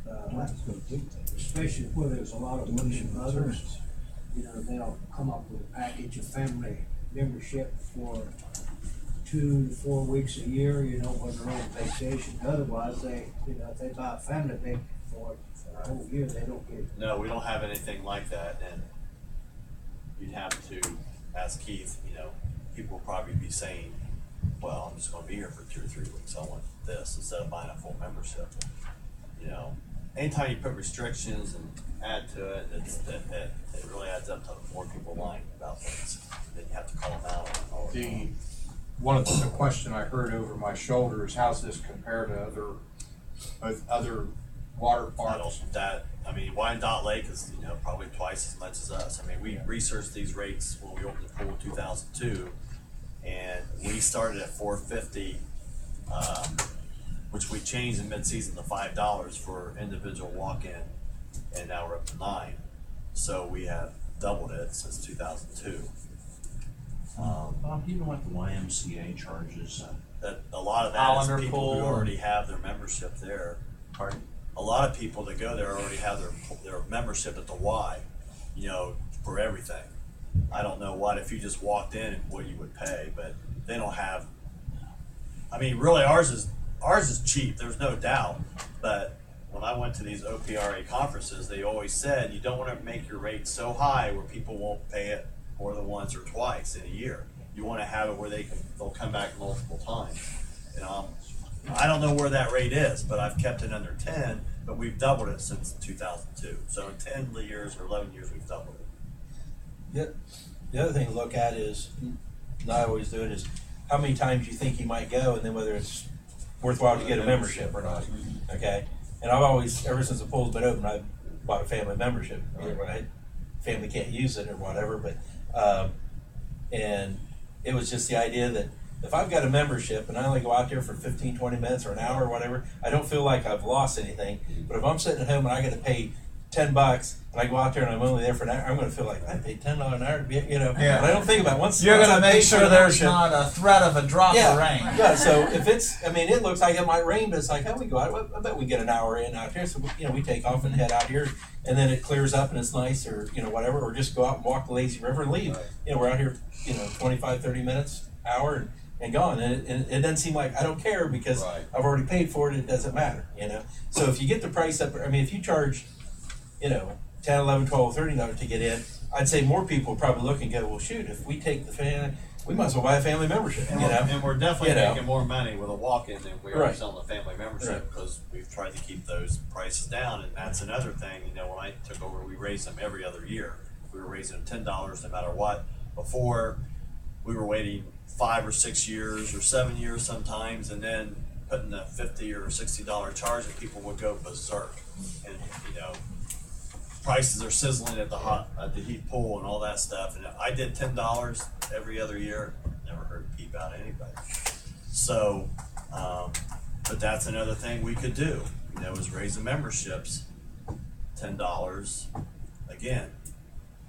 That's gonna dictate. especially where there's a lot of women and mothers, they'll come up with a package of family membership for 2 to 4 weeks a year, when they're on vacation. Otherwise, they, if they buy a family package for a whole year, they don't get it. No, we don't have anything like that, and you'd have to ask Heath, people will probably be saying, well, I'm just gonna be here for 2 or 3 weeks, I want this, instead of buying a full membership. Anytime you put restrictions and add to it, it really adds up to more people lying about things. Then you have to call them out. One of the question I heard over my shoulder is, how's this compare to other water parks? Wyandotte Lake is, probably twice as much as us. We researched these rates when we opened the pool in 2002, and we started at $4.50, which we changed in mid-season to $5 for individual walk-in, and now we're up to $9. So we have doubled it since 2002. Bob, do you know what the YMCA charges? That a lot of that Islander is people who pool. already have their membership there. Pardon? A lot of people that go there already have their membership at the Y, for everything. I don't know if you just walked in and what you would pay, but they don't have. Really, ours is cheap. There's no doubt. But when I went to these OPRA conferences, they always said you don't want to make your rate so high where people won't pay it more than once or twice in a year. You want to have it where they'll come back multiple times. I don't know where that rate is, but I've kept it under 10, but we've doubled it since 2002. So in 10 years or 11 years, we've doubled it. The other thing to look at is, and I always do it, is how many times you think you might go, and then whether it's worthwhile to get a membership or not. Okay, and I've always, ever since the pool's been open, I've bought a family membership. When family can't use it or whatever, but and it was just the idea that if I've got a membership and I only go out there for 15, 20 minutes or an hour or whatever, I don't feel like I've lost anything. But if I'm sitting at home and I got to pay $10 and I go out there and I'm only there for an hour, I'm going to feel like I paid $10 an hour to be, Yeah. But I don't think about it. Once You're once gonna I make pay for sure the there's membership- not a threat of a drop of rain. Yeah, so if it's, it looks like it might rain, but it's like, we go out, I bet we get an hour in out here. So, we take off and head out here, and then it clears up and it's nice, or, whatever, or just go out and walk the lazy river and leave. We're out here, 25, 30 minutes, hour, and gone. And it doesn't seem like I don't care because I've already paid for it. It doesn't matter, So if you get the price up, if you charge, $10, $11, $12, $13 to get in, I'd say more people would probably look and go, well, shoot, if we take the family, we might as well buy a family membership, And we're definitely making more money with a walk-in than we are Right. selling a family membership because we've tried to keep those prices down. And that's another thing, when I took over, we raised them every other year. we were raising them $10 no matter what. Before, we were waiting 5 or 6 years or 7 years sometimes, and then putting a $50 or $60 charge, and people would go berserk. And you know, prices are sizzling at the Heath pool and all that stuff. And I did $10 every other year. Never heard a peep out of anybody. So, but that's another thing we could do. You know, is raise the memberships $10 again,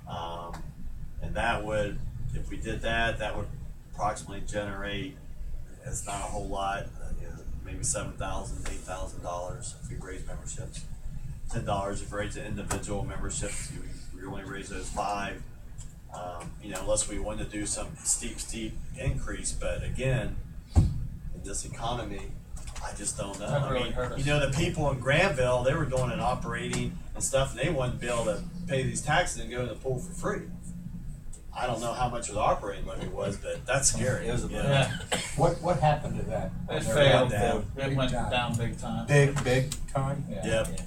and that would, if we did that, that would approximately generate. It's not a whole lot, you know, maybe $7,000, $8,000 if we raise memberships. $10 if we raise the individual memberships, we only raise those 5. You know, unless we want to do some steep increase, but again, in this economy, I just don't know. That really I mean, hurt us. you know, the people in Granville, they were doing an operating and stuff, and they wanted to be able to pay these taxes and go in the pool for free. I don't know how much the operating levy was, but that's scary. It was a you know? Yeah, What happened to that? it They're failed. down. It went down big time. Big time? Yeah. Yep.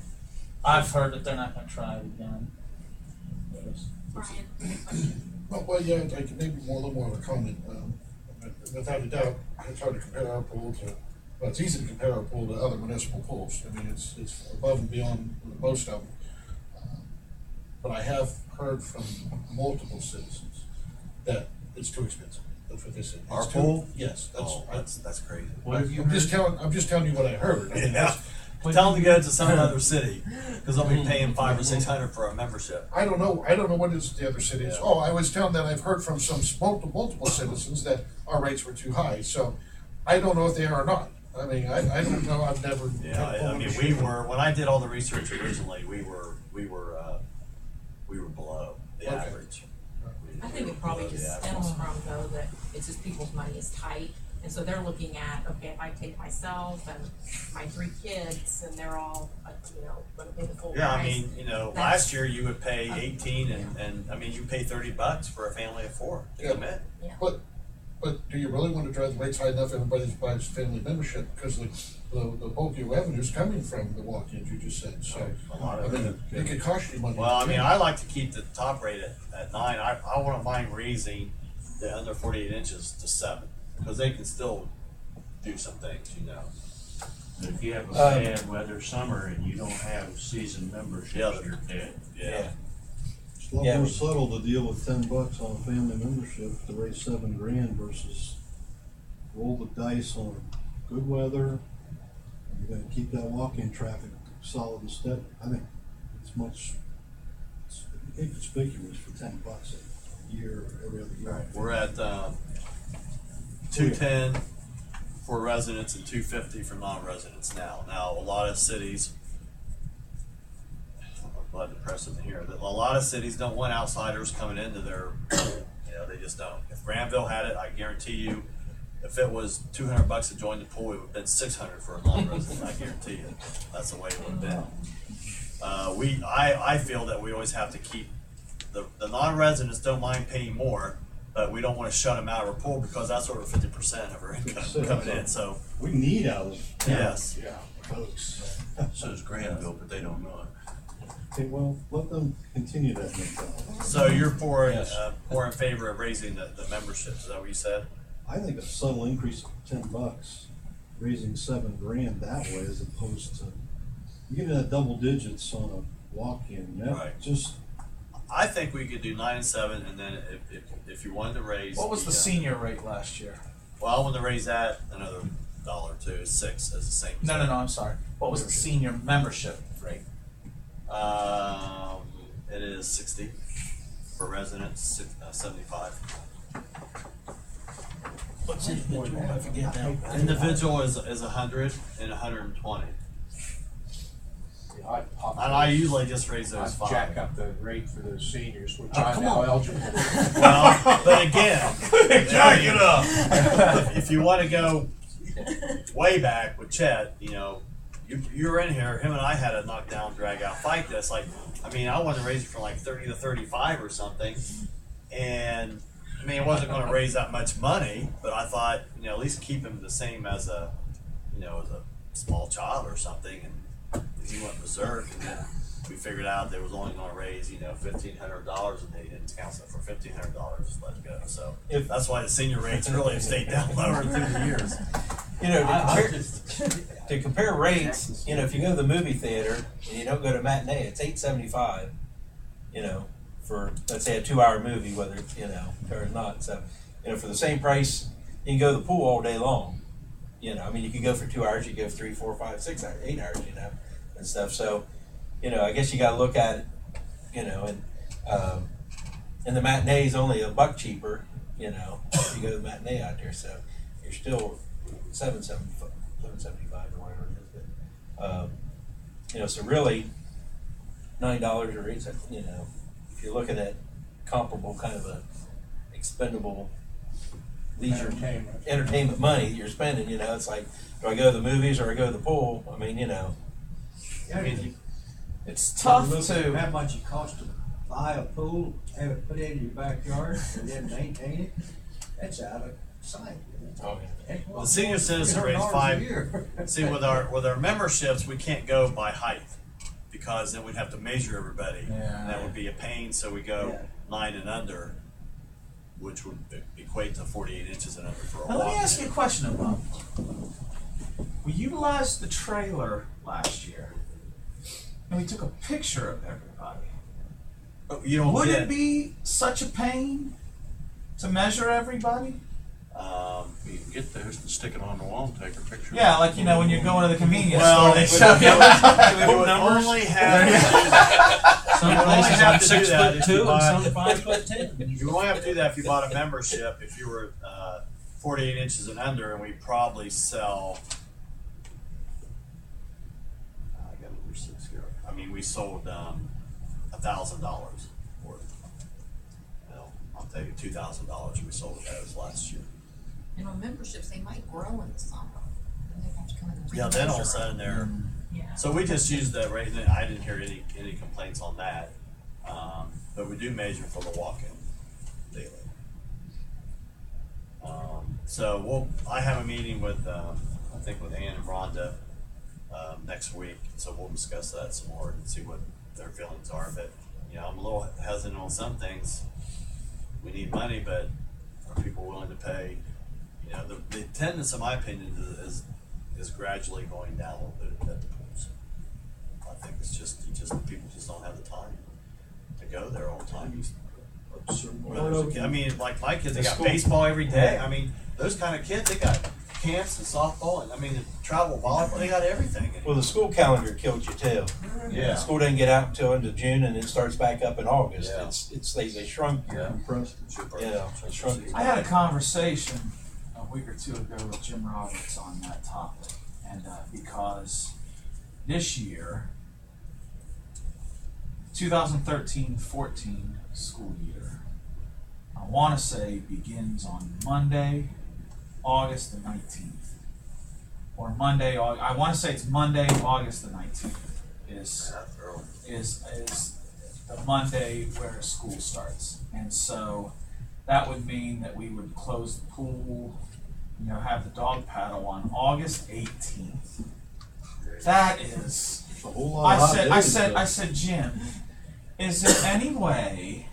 I've heard that they're not gonna try it again. Brian, question. Well, yeah, like maybe a little more of a comment. Without a doubt, it's hard to compare our pool to, well, it's easy to compare our pool to other municipal pools. I mean, it's above and beyond most of them. But I have heard from multiple citizens that it's too expensive. That's what they said. Our It's pool? Yes, That's crazy. What have you I'm just heard? telling you what I heard. I mean, Yeah. Tell them to go to some other city, because they'll be paying $500 or $600 for a membership. I don't know what is the other city is. Yeah. Oh, I was telling that I've heard from some multiple citizens that our rates were too high, so I don't know if they are or not. I mean, I don't know, I've never. Yeah, I mean, we were, when I did all the research originally, we were below the Okay. average. I think it probably Below the just average. stems from though that it's just people's money is tight. And so they're looking at, okay, if I take myself and my 3 kids and they're all, you know, gonna pay the full price. Yeah, I mean, you know, That's- last year you would pay 18 and I mean, you pay $30 for a family of 4 to come in. But do you really want to drive the rates high enough everybody buys family membership? Because the bulk of your revenue is coming from the walk-ins you just said, so. A lot I of mean, it. it could cost you money. Well, I mean, I like to keep the top rate at 9. I wouldn't mind raising the under 48 inches to 7, because they can still do some things, you know. If you have a bad weather summer and you don't have season memberships, Yeah. you're dead. Yeah. It's a lot Yeah, more we- subtle to deal with $10 on a family membership to raise $7,000 versus roll the dice on good weather. And you're gonna keep that walk-in traffic solid and steady. I think it's inconspicuous for $10 a year or every other year. We're at 210 for residents and 250 for non-residents now. Now, a lot of cities, I'm glad to press it here, that a lot of cities don't want outsiders coming into their, you know, they just don't. If Granville had it, I guarantee you, if it was $200 to join the pool, it would have been $600 for a non-resident, I guarantee you. That's the way it would have been. I feel that we always have to keep, the non-residents don't mind paying more, but we don't want to shut them out of our pool because that's over 50% of our income coming in, so, We need out of yes. Yeah. folks. So is Granville, but they don't know it. Okay, well, let them continue that mentality. So you're for, Yes. more in favor of raising the membership, is that what you said? I think a subtle increase of $10, raising $7,000 that way as opposed to, you get into double digits on a walk-in, that Right. just, I think we could do 9 and 7, and then if you wanted to raise. What was the senior rate last year? Well, I want to raise that another $1 or $2, 6 as the same. No, I'm sorry. What was the senior membership rate? It is 60 for residents, 75. What's individual? I forget now. Individual is 100 and 120. I And I usually just raise those 5. jack up the rate for the seniors, which Oh, I'm come now on. eligible. Well, but again, jack it up. If you want to go way back with Chet, you know, you were in here. Him and I had a knockdown, drag out fight. That's like, I mean, I wanted to raise it from like 30 to 35 or something, and I mean, it wasn't going to raise that much money, but I thought, you know, at least keep him the same as a, you know, as a small child or something, and he went berserk, and then we figured out they was only gonna raise, $1,500 and they didn't counsel it for $1,500, just let it go. So If- that's why the senior rates really have stayed down lower through the years. To compare rates, if you go to the movie theater and you don't go to matinee, it's $8.75. For let's say a 2-hour movie, whether or not. So, for the same price, you can go to the pool all day long. You could go for 2 hours, you go for 3, 4, 5, 6 hours, 8 hours, and stuff. So, I guess you got to look at it, and the matinee is only $1 cheaper, if you go to the matinee out there. So you're still $7.75 or whatever it is. So really $9 or $8. If you're looking at comparable kind of a expendable leisure entertainment money that you're spending, it's like, do I go to the movies or I go to the pool? It's tough How to, much it costs to buy a pool, have it put in your backyard, and then maintain it? That's out of sight. Oh, yeah. Heck, The senior citizen rates $300 a year. See, with our memberships, we can't go by height because then we'd have to measure everybody. Yeah. And that would be a pain, so we go Yeah. 9 and under, which would equate to 48 inches and under for a now let me walk. ask you a question about, we utilized the trailer last year, and we took a picture of everybody. But you don't Would get, it be such a pain to measure everybody? You can get those and stick it on the wall and take a picture. Yeah, like when you're going to the convenience Well, store, they show you. we would only have, Some You only places have I'm to do that if you 6'2" buy- and some 5'10". you only have to do that if you bought a membership, if you were 48 inches and under, and we probably sell, I got number 6 here. We sold $1,000 worth. I'll tell you $2,000 we sold of those last year. And on memberships, they might grow in the summer. Then they have to come in and Yeah, then all of a remeasure. sudden they're, Yeah. so we just used that rate, and I didn't hear any complaints on that. But we do measure for the walk-in daily. So I have a meeting with, I think with Ann and Rhonda, next week, so we'll discuss that some more and see what their feelings are, but, I'm a little hesitant on some things. We need money, but are people willing to pay? The attendance, in my opinion, is gradually going down a little bit at the pools. I think it's just people just don't have the time to go there all the time. Like my kids, they got baseball every day. Those kind of kids, they got camps and softball and travel volleyball. They got everything. Well, the school calendar killed you too. Yeah. School doesn't get out until into June, and it starts back up in August. Yeah. They shrunk. Compressed. They shrunk. I had a conversation a week or two ago with Jim Roberts on that topic, and because this year, 2013-14 school year, I want to say begins on Monday, August the 19th, or Monday. I want to say it's Monday, August the 19th. Is the Monday where school starts, and so that would mean that we would close the pool, have the dog paddle on August 18th. That is A whole lot of hot days, though. I said, Jim, is there any way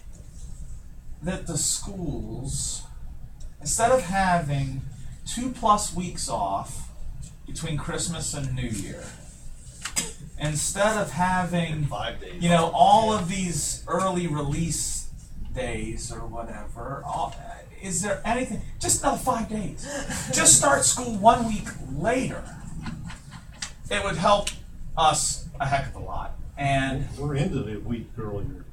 that the schools, instead of having 2+ weeks off between Christmas and New Year, instead of having 5 days. all of these early release days or whatever, is there anything, just another 5 days, just start school 1 week later? It would help us a heck of a lot. And We're into the week earlier.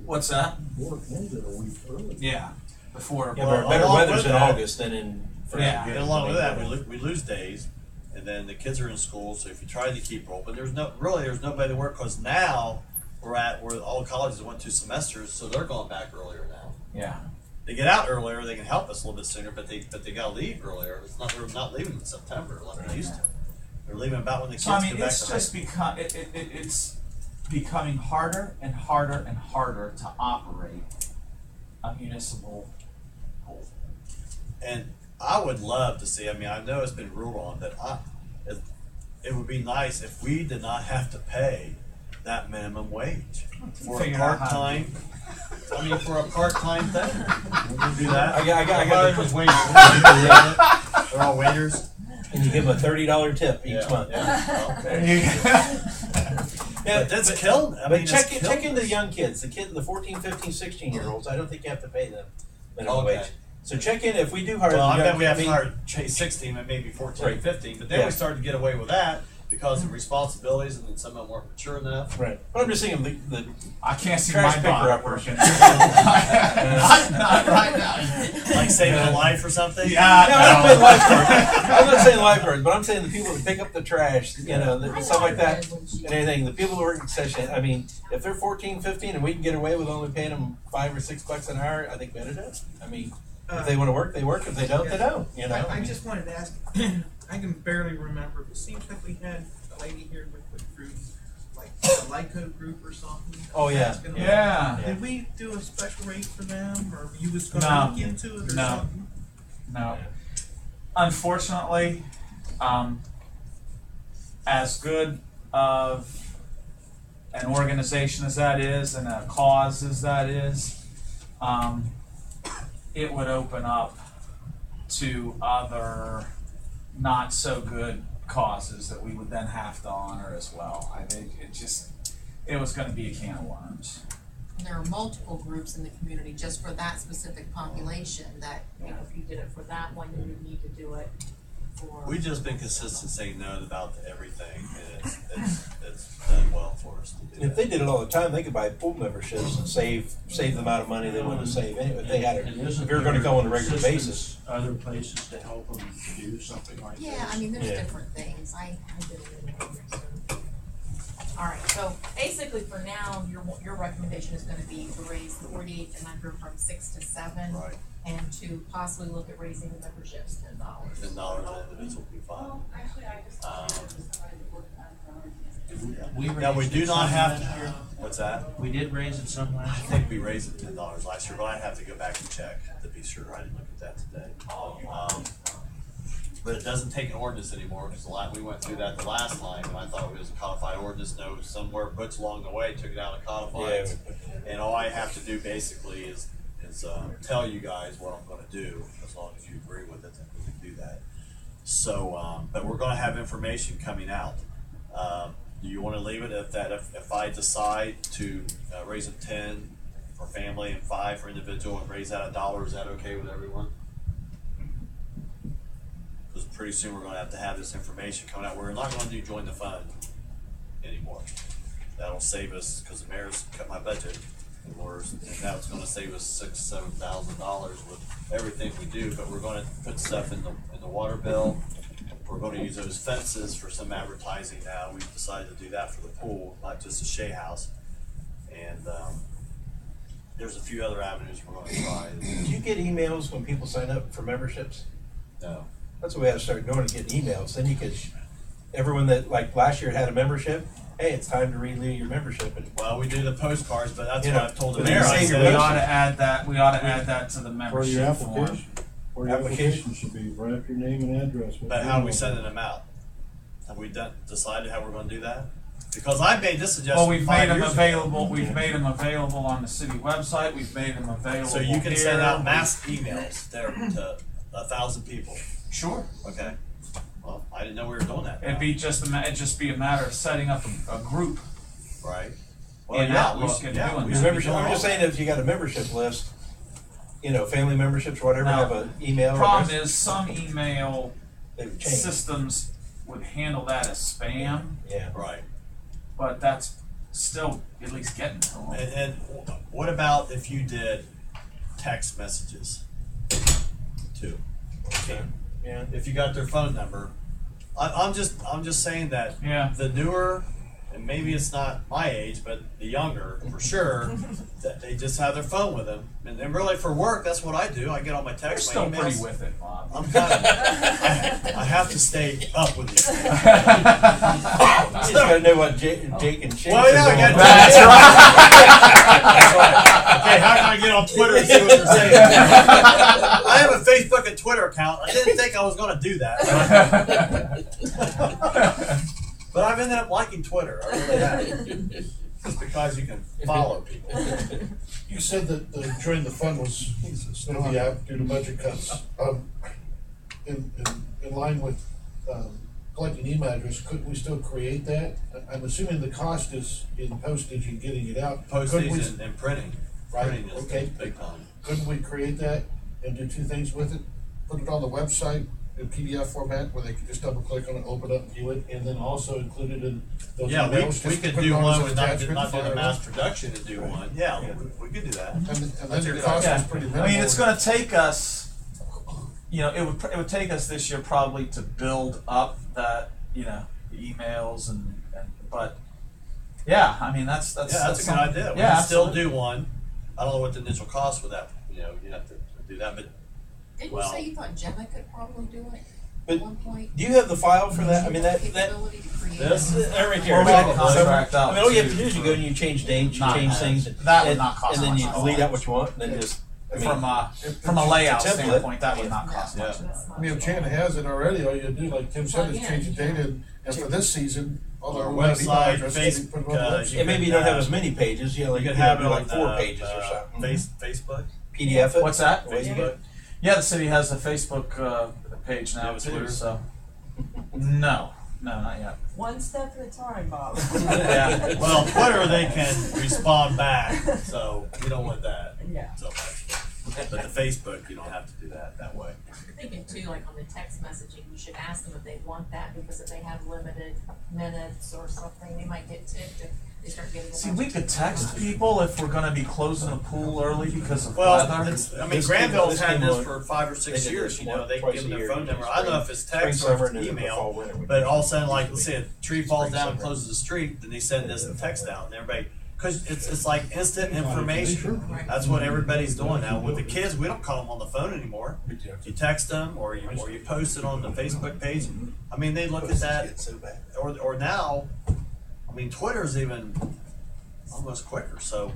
what's that? We're into the week earlier. Yeah, before. Yeah, but better along weather's with in that- August than in. Yeah. And along with that, we lose days, and then the kids are in school. So if you try to keep open, there's nobody to work because now we're at where all colleges went 2 semesters, so they're going back earlier now. Yeah. They get out earlier, they can help us a little bit sooner, but they gotta leave earlier. They're not leaving in September like they used to. They're leaving about when the kids So I mean, get back it's to just it's becoming harder and harder and harder to operate a municipal pool. And I would love to see, I know it's been ruled on, but it would be nice if we did not have to pay that minimum wage for a Figure out how to part-time. I mean, for a part-time thing. We'll do that. I got Those waiters. They're all waiters. And you give them a $30 tip each month. Yeah. There you But that's killing. I But mean, check it's check killing into us. the young kids, the 14, 15, 16-year-olds. I don't think you have to pay them minimum Okay. wage. So check in if we do hire. Well, I the bet young we have to kids- hire Chase 16 and maybe 14 Right. 15, but then Yeah. we started to get away with that because of responsibilities and then some of them weren't mature enough. Right. But I'm just saying the I can't see trash my picker body up working. working. Not right now. Like saving a life or something? No, I'm not saying lifeguards. I'm not saying lifeguards, but I'm saying the people that pick up the trash, stuff like that, and anything. The people who work in concession. I mean, if they're 14, 15, and we can get away with only paying them $5 or $6 an hour, I think better do it. I mean, if they want to work, they work. If they don't, they don't. I just wanted to ask, I can barely remember, but it seems like we had a lady here with group, like a LICO group or something. Oh, yeah. Asking them. Yeah. Did we do a special rate for them, or you was gonna No. look into it or No. something? No. Unfortunately, as good of an organization as that is and a cause as that is, it would open up to other not so good causes that we would then have to honor as well. I think it was going to be a can of worms. There are multiple groups in the community just for that specific population that, if you did it for that one, you would need to do it for. We've just been consistent saying no about everything, and it's done well for us to do If they did it all the time, they could buy pool memberships and save the amount of money they want to save anyway. If they had it, And if isn't you're going to there go on a regular assistance basis. Other places to help them to do something like this? Yeah, I mean, there's Yeah. different things. I did it in All right, so basically for now, your recommendation is gonna be to raise the 48 and under from 6 to 7. Right. And to possibly look at raising the memberships $10. $10 an individual would be fine. Now, we do not have to, what's that? We did raise it some I last year. think we raised it $10 last year, but I'd have to go back and check to be sure. I didn't look at that today. But it doesn't take an ordinance anymore, because we went through that the last time, and I thought it was a codified ordinance. No, somewhere Butch along the way took it out of codified. Yeah. And all I have to do basically is tell you guys what I'm gonna do, as long as you agree with it, then we can do that. So, but we're gonna have information coming out. Do you wanna leave it at that, if I decide to raise it 10 for family and 5 for individual, and raise that $1, is that okay with everyone? Because pretty soon we're gonna have this information coming out. We're not gonna do join the fund anymore. That'll save us, because the mayor's cut my budget, and now it's gonna save us $6,000-7,000 with everything we do. But we're gonna put stuff in the water bill. We're gonna use those fences for some advertising now. We've decided to do that for the pool, not just the Shea House. And there's a few other avenues we're gonna try. Do you get emails when people sign up for memberships? No. That's what we have to start doing, to get emails. Then you could, everyone that, like last year had a membership, hey, it's time to renew your membership. And Well, we do the postcards, but that's You what know, I've told the but then mayor. you I save said, your We ought to add that. We ought to add that to the For your membership form. application, or your application should be right after your name and address. But how are we sending them out? Have we decided how we're going to do that? Because I made this suggestion. Well, we've 5 made them years ago. available. We've made them available on the city website. We've made them available. So you can here. send out mass emails there to 1,000 people. Sure. Okay. Well, I didn't know we were doing that. It'd be it'd just be a matter of setting up a group. Right. In Outlook and doing your that. membership, I'm just saying, if you got a membership list, family memberships or whatever, Now, have an email. Problem address, is, some email they would change. systems would handle that as spam, Yeah. Right. but that's still at least getting to them. And what about if you did text messages too? Okay. Yeah. If you got their phone number, I'm just saying that Yeah. the newer, and maybe it's not my age, but the younger for sure, that they just have their phone with them, and then really for work, that's what I do. I get all my You're texts, my still emails. pretty with it, Bob. I'm kind of. I have to stay up with you. You just gotta know what Jake and Shane. Well, yeah, I got That's That's right. Okay, how can I get on Twitter and see what they're saying? I have a Facebook and Twitter account. I didn't think I was going to do that. But I've ended up liking Twitter. I really have. Just because you can follow people. You said that during the fund was going to be out due to budget cuts. In line with collecting email address, couldn't we still create that? I'm assuming the cost is in postage and getting it out. Postage and printing. Right, Printing is okay. big time. Couldn't we create that and do two things with it? Put it on the website in PDF format where they can just double click on it, open it, view it, and then also include it in those Yeah, emails. we just could put it do on as one an with not attachment, do the fire mass it up. production and do one. Yeah, we could do that. And then your cost is pretty minimal. I mean, it's gonna take us, you know, it would take us this year probably to build up that, you know, the emails and but yeah, I mean that's a good idea. We Yeah, can still absolutely. do one. I don't know what the initial cost with that, you know, you have to do that, but Didn't well, you say you thought Gemma could probably do it But at one point? do you have the file for that? I mean, that Capability to create this it? right here. Or we can So, contract out I mean, all you have to- to do is you go and you change dates, you Not change that. things, That would and, not cost and then much. you delete out what you want, and then just from a it's layout a template. standpoint, that would not cost Yeah. much. I mean, if Chan has it already, all you do, like Tim said, is Plug change in. the date and for this season, all the Our email website, addresses, put it on the Facebook, website. and maybe you don't have as many pages. You know, like you you could have have it like on 4 pages or something. Facebook. PDF it. What's that? Facebook. Yeah, the city has a Facebook page now Yeah, too. Twitter. So no, not yet. One step at a time, Bob. Yeah. Well, Twitter they can respond back, so you don't want that Yeah. so much. But the Facebook, you don't have to do that way. I'm thinking too, like on the text messaging, you should ask them if they want that, because if they have limited minutes or something, they might get ticked if they start getting. See, we could text people if we're gonna be closing the pool early because of Well, weather. I mean, This Granville's came had this on- for 5 or 6 they did years. this, You know, they twice give a them their year, phone number. spring- I don't know if it's spring, text or summer, if and it's then the fall, email. winter. But all of a sudden, like, let's say a tree falls Spring, down and summer. closes the street, then they send this text out, and everybody, because it's like instant information. That's what everybody's doing now. With the kids, we don't call them on the phone anymore. You text them, or you post it on the Facebook page. I mean, they look at that, It's so bad. or now, I mean, Twitter's even almost quicker. So,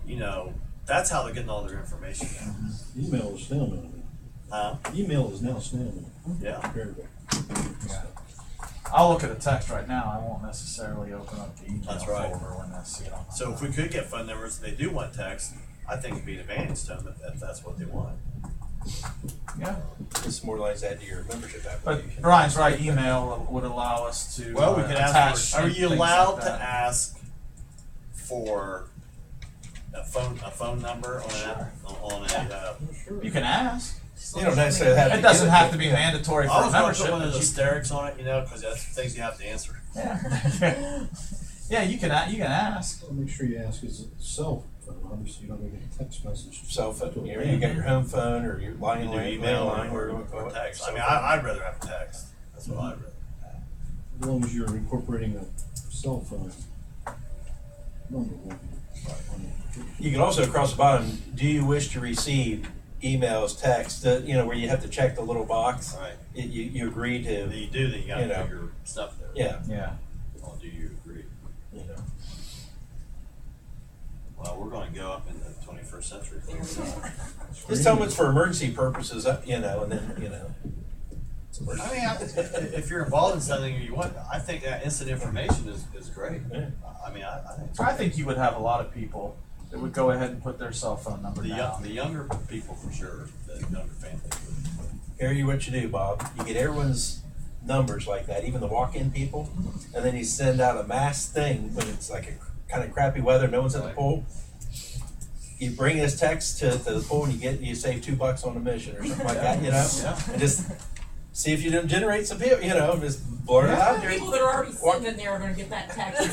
you know, that's how they're getting all their information now. Email is snail mail. Email is now snail mail. Yeah. Compared to- I'll look at a text right now. I won't necessarily open up the email That's right. folder when I see it on my So if we could get phone numbers and they do want text, I think it'd be an advantage to them if that's what they want. Yeah. It's more like that to your membership But application. Brian's right. Email would allow us to. Well, we could attach ask for, are you things allowed like to that. ask for a phone number on a You can ask. You don't necessarily have to. It doesn't give have to be mandatory for I a was going to membership. put one of but those asterisk on it, you know, because that's things you have to answer. Yeah. Yeah, you can ask. Well, make sure you ask is it cell phone, obviously you don't get a text message. Cell phone. You got your home phone or your line, You do line, email line, where you want to or call it. text. I Cell mean, phone. I'd rather have text. That's what I'd rather have. As long as you're incorporating a cell phone number. You can also across the bottom, do you wish to receive emails, text, you know, where you have to check the little box. Right. You agree to. You do, then you got to You know. put your stuff there. Yeah. Yeah. Well, do you agree? You know. Well, we're going to go up in the 21st century. Just tell them it's for emergency purposes, you know, and then, you know. I mean, if you're involved in something you want, I think that instant information is great. Yeah. I mean, I think it's I think you would have a lot of people that would go ahead and put their cell phone number the down. younger people for sure, the younger families. Here you what you do, Bob. You get everyone's numbers like that, even the walk-in people, and then you send out a mass thing when it's like a kind of crappy weather, no one's at the Right. pool. You bring this text to the pool and you save $2 on admission or something like that, you know? Yeah. And just see if you don't generate some people, you know, just blur it out. People that are already sitting in there are gonna get that text. Wait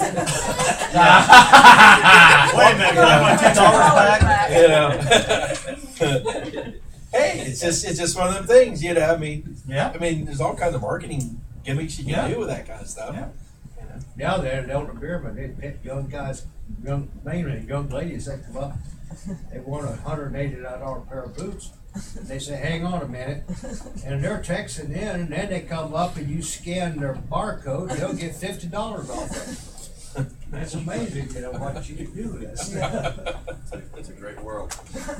a minute, I want $10 back. You know. Hey, it's just one of them things, you know. I mean, Yeah. there's all kinds of marketing gimmicks you can Yeah. do with that kind of stuff. Yeah. You know. Now they're at Elder Beerman, they pick young guys, mainly young ladies that come up. They want $189 pair of boots. And they say, hang on a minute. And they're texting in, and then they come up and you scan their barcode, they'll get $50 off it. That's amazing, you know, what you can do with this. It's a great world.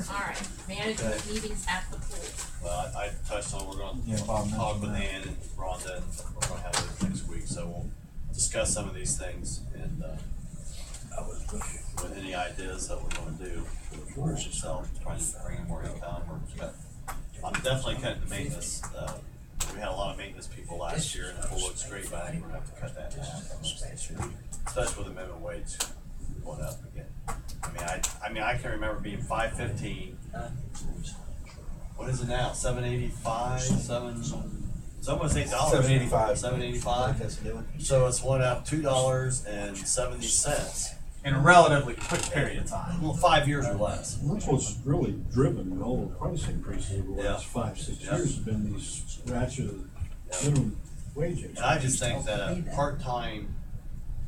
Alright, management meetings at the pool. Well, I touched on, we're going Yeah, to Bob talk mentioned with that. Ann and Rhonda, and we're going to have it next week, so discuss some of these things and, with any ideas that we're gonna do for yourself, trying to bring in more income or cut. I'm definitely cutting the maintenance. We had a lot of maintenance people last year and it will look great, but I think we're gonna have to cut that in half. Especially with the minimum wage going up again. I mean, I can remember being $5.15. What is it now? $7.85? It's almost $8. $7.85. $7.85. So it's went up $2.70 In a relatively quick period of time. well, 5 years or less. That's what's really driven all the price increases over the last 5-6 years has been these ratchet minimum wage increases. And I just think that a part-time,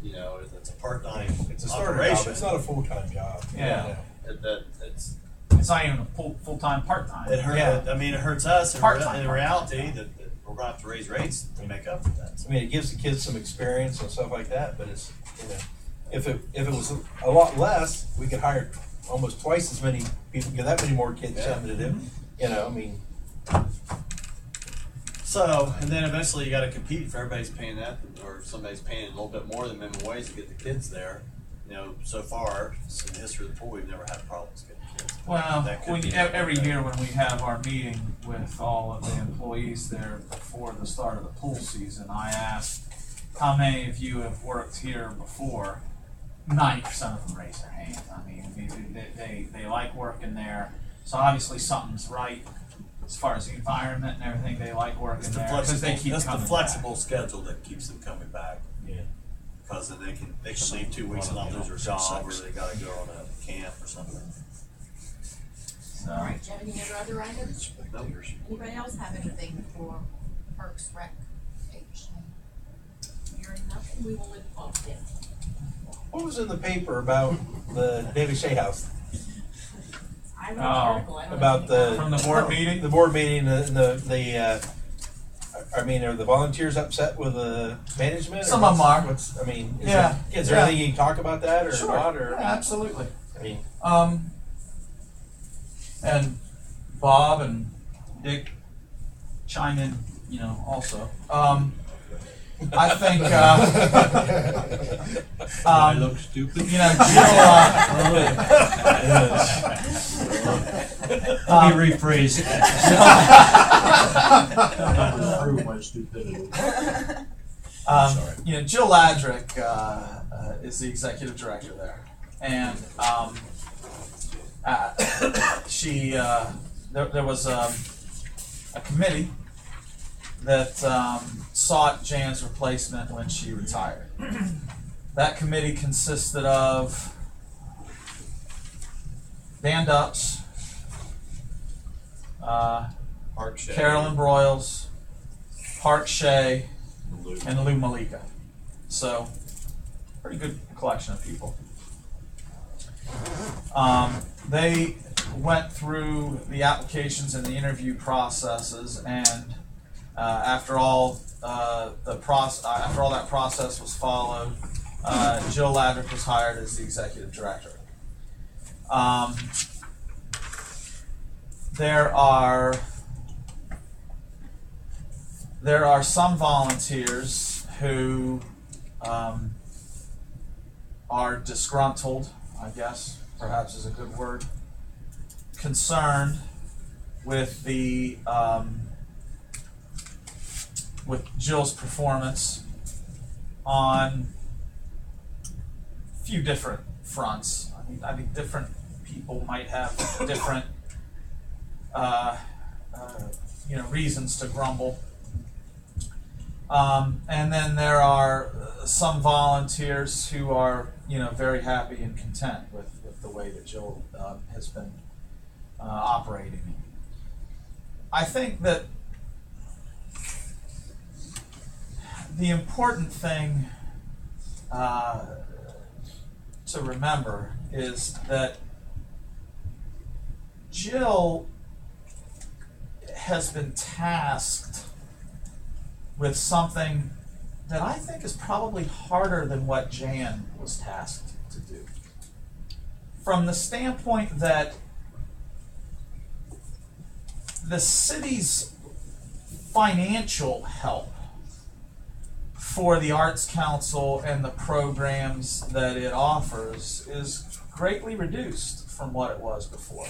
you know, it's a part-time It's a starter job, operation. it's not a full-time job. Yeah. It's It's not even a full-time, part-time. it hurts. Yeah. I mean, it hurts us Part-time. in reality that we're gonna have to raise rates to make up for that. I mean, it gives the kids some experience and stuff like that, but it's, you know, if it was a lot less, we could hire almost twice as many people, get that many more kids something to do. You know, I mean, So, and then eventually you gotta compete if everybody's paying that, or somebody's paying a little bit more than minimum wage to get the kids there. You know, so far, in the history of the pool, we've never had problems getting kids. Well, That could be- every year when we have our meeting with all of the employees there before the start of the pool season, I ask, how many of you have worked here before? 90% of them raise their hand. I mean, they like working there. So obviously something's right as far as the environment and everything. They like working It's the there because they flexible, keep that's the coming flexible schedule that keeps them coming back. yeah. Because then they can leave 2 weeks and not lose their job, or they gotta go on a camp or something. So, All right, do you have any other items? Nope. Anybody else have anything for Parks Rec? Hearing nothing, we will move on then. What was in the paper about the David Shea House? I read the article, I don't know About anything the. about From the board meeting? The board meeting, I mean, are the volunteers upset with the management? or Some of them are. What's, I mean, Yeah. Is there anything you can talk about that or Sure. not, or? Yeah, absolutely. I mean, And Bob and Dick chime in, you know, also. I think, I look stupid. you know, Let me rephrase it. Not prove my stupidity. you know, Jill Ladrick is the executive director there, and she there was a committee that sought Jan's replacement when she retired. That committee consisted of Dan Dupps, Park Shea. Carolyn Broyles, Park Shea, and Lou Malika. So, pretty good collection of people. They went through the applications and the interview processes, and after all that process was followed, Jill Ladrick was hired as the executive director. There are some volunteers who are disgruntled, I guess, perhaps is a good word, concerned with the with Jill's performance on a few different fronts. I mean, different people might have different reasons to grumble. And then there are some volunteers who are, very happy and content with the way that Jill has been operating. I think that the important thing to remember is that Jill has been tasked with something that I think is probably harder than what Jan was tasked to do. From the standpoint that the city's financial help for the Arts Council and the programs that it offers is greatly reduced from what it was before.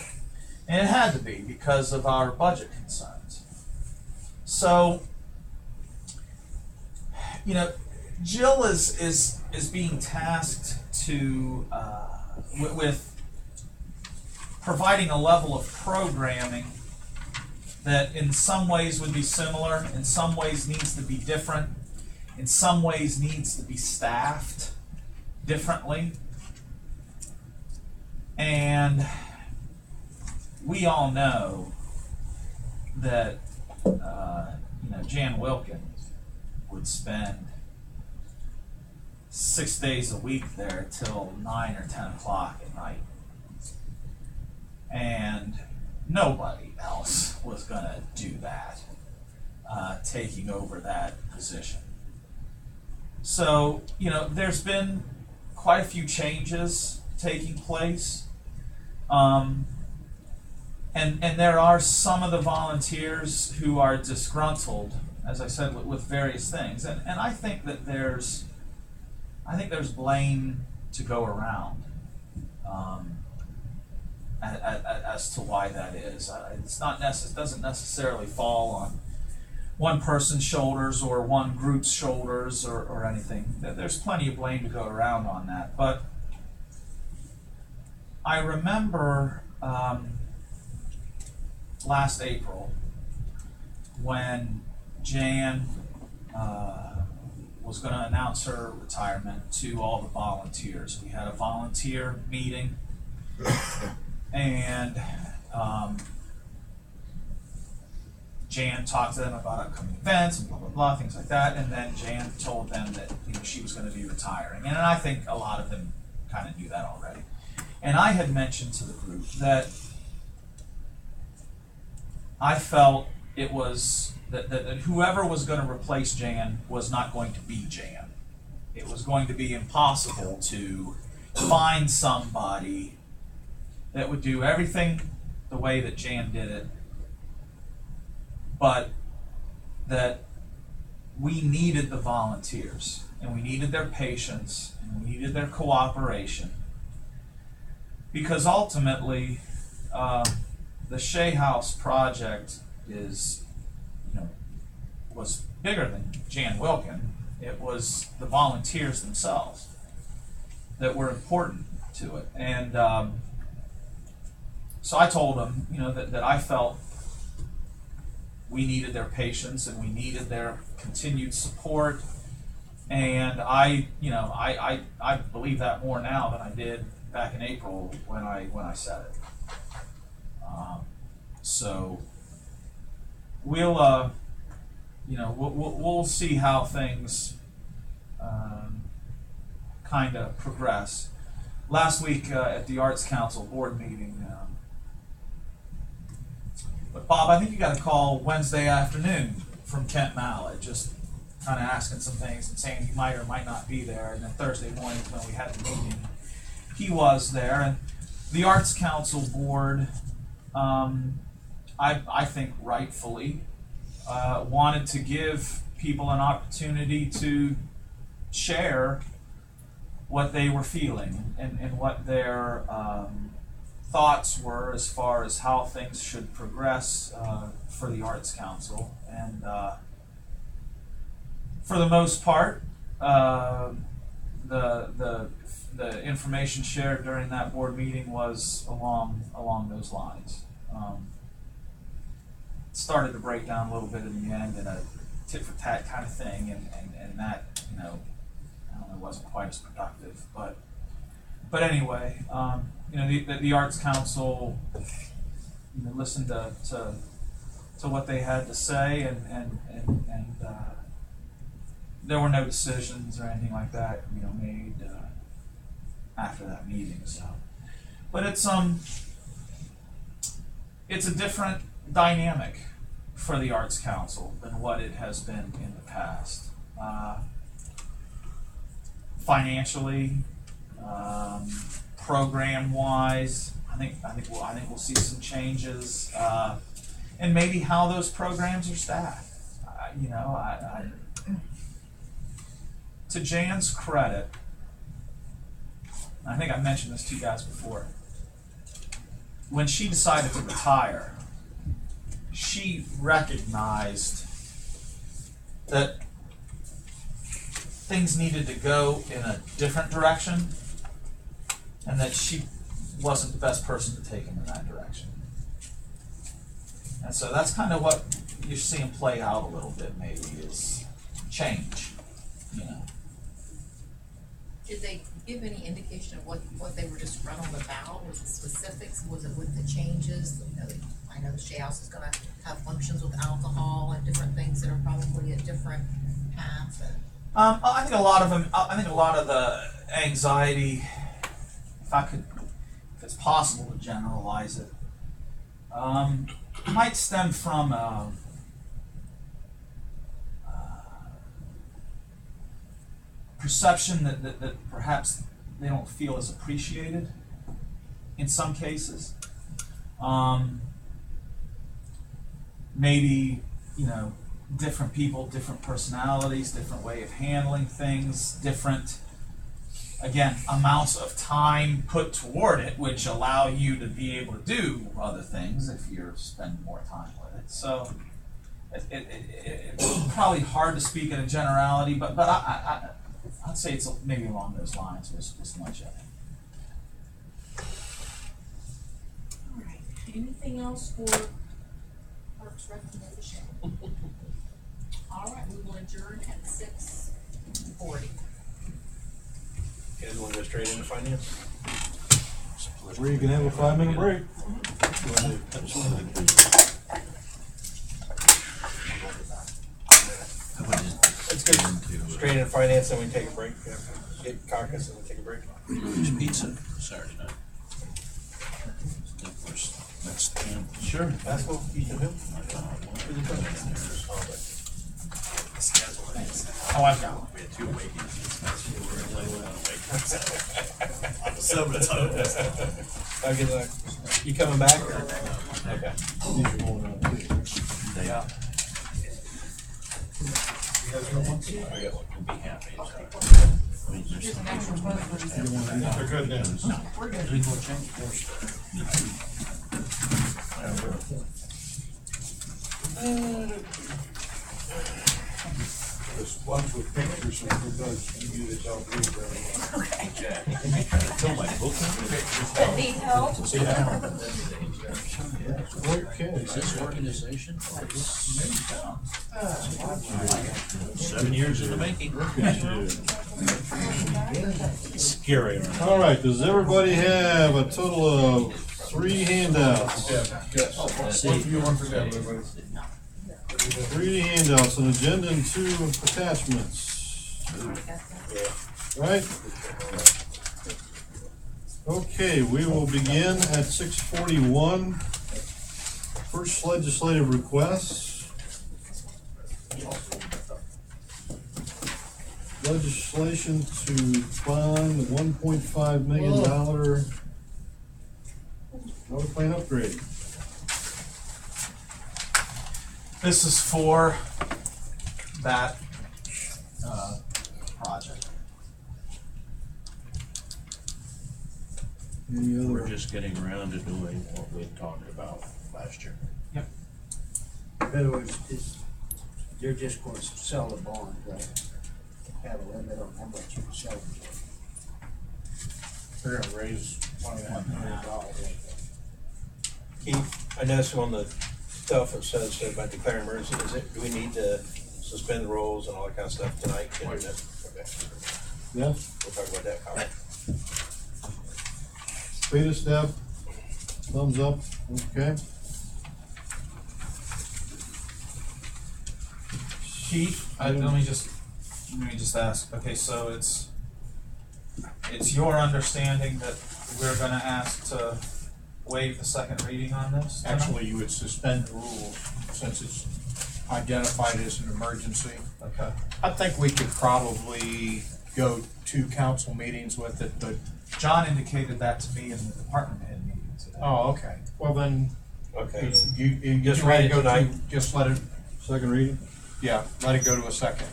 And it had to be because of our budget concerns. So, you know, Jill is being tasked to with providing a level of programming that in some ways would be similar, in some ways needs to be different, in some ways needs to be staffed differently. And we all know that Jan Wilkins would spend 6 days a week there till 9 or 10 o'clock at night. And nobody else was going to do that, taking over that position. So, there's been quite a few changes taking place. And there are some of the volunteers who are disgruntled, as I said, with various things. And I think that there's blame to go around as to why that is. It doesn't necessarily fall on one person's shoulders or one group's shoulders or anything. There's plenty of blame to go around on that. But I remember last April when Jan was going to announce her retirement to all the volunteers. We had a volunteer meeting, and Jan talked to them about upcoming events and blah, blah, blah, things like that, and then Jan told them that she was going to be retiring. And I think a lot of them kind of knew that already. And I had mentioned to the group that I felt it was that whoever was going to replace Jan was not going to be Jan. It was going to be impossible to find somebody that would do everything the way that Jan did it, but that we needed the volunteers, and we needed their patience, and we needed their cooperation, because ultimately the Shea House project was bigger than Jan Wilkin. It was the volunteers themselves that were important to it. And so I told them, that I felt we needed their patience and we needed their continued support. And I believe that more now than I did back in April when I said it. So we'll see how things kind of progress. Last week at the Arts Council board meeting, but Bob, I think you got a call Wednesday afternoon from Kent Mallet, just kind of asking some things and saying he might or might not be there. And then Thursday morning when we had the meeting, he was there. And the Arts Council board, I think rightfully, wanted to give people an opportunity to share what they were feeling and what their thoughts were as far as how things should progress for the Arts Council. And for the most part, the information shared during that board meeting was along those lines. It started to break down a little bit in the end in a tit for tat kind of thing, and that I don't know, wasn't quite as productive. But anyway, the Arts Council listened to what they had to say, and there were no decisions or anything like that made after that meeting. So, but it's a different dynamic for the Arts Council than what it has been in the past. Financially, program-wise, I think we'll see some changes, and maybe how those programs are staffed. to Jan's credit, I think I mentioned this to you guys before, when she decided to retire, she recognized that things needed to go in a different direction, and that she wasn't the best person to take them in that direction. And so that's kind of what you're seeing play out a little bit, maybe, is change, you know. Did they give any indication of what they were disgruntled about? Was it specifics? Was it with the changes? You know, I know the Shea House is gonna have functions with alcohol and different things that are probably a different path. I think a lot of them. I think a lot of the anxiety, if it's possible to generalize it, might stem from perception that perhaps they don't feel as appreciated in some cases. Maybe, you know, different people, different personalities, different way of handling things, different, again, amounts of time put toward it, which allow you to be able to do other things if you're spending more time with it. So it's probably hard to speak in a generality, but I'd say it's maybe along those lines as much of it. All right. Anything else for Parks recommendation? All right, we will adjourn at 6:40. You guys want to go straight into finance? Where you can have a 5-minute break. Let's go straight into finance, and we take a break. Get caucus, and we take a break. There's pizza Saturday night. That's the camp. Sure. Basketball, Heath and who? Oh, I've got one. We had 2 awakenings. Some of the time. Okay, you coming back? Or? Okay. Yeah. I got one. We'll be happy. Here's an extra phone for you. They're good now. We're good. There's ones with pictures, so for those of you that don't read very well. Okay. Tell my book. That need help? Okay. Is this organization? 7 years in the making. Scary. All right, does everybody have a total of 3 handouts? Yes. One for you, one for them, everybody. 3 handouts, an agenda and 2 attachments. Right? Okay, we will begin at 6:41. First legislative request. Legislation to fund $1.5 million road plan upgrade. This is for that project. Any We're other? just getting around to doing what we talked about last year. In other words, they're just going to sell the bond, right? Have a limit on how much you can sell it for. They're gonna raise $1.5 million. Keith, I noticed on the stuff it says about declaring emergency, do we need to suspend the rules and all that kind of stuff tonight? Okay. Yeah? We'll talk about that. All right. Beta step, thumbs up, okay. Heath, let me just ask, okay, so it's your understanding that we're gonna ask to waive the second reading on this tonight? Actually, you would suspend the rules since it's identified as an emergency. Okay. I think we could probably go 2 council meetings with it, but, John indicated that to me in the department head meeting today. oh, okay. Well, then, Okay. you Just let read it it go tonight. just let it, Second reading? yeah, let it go to a second.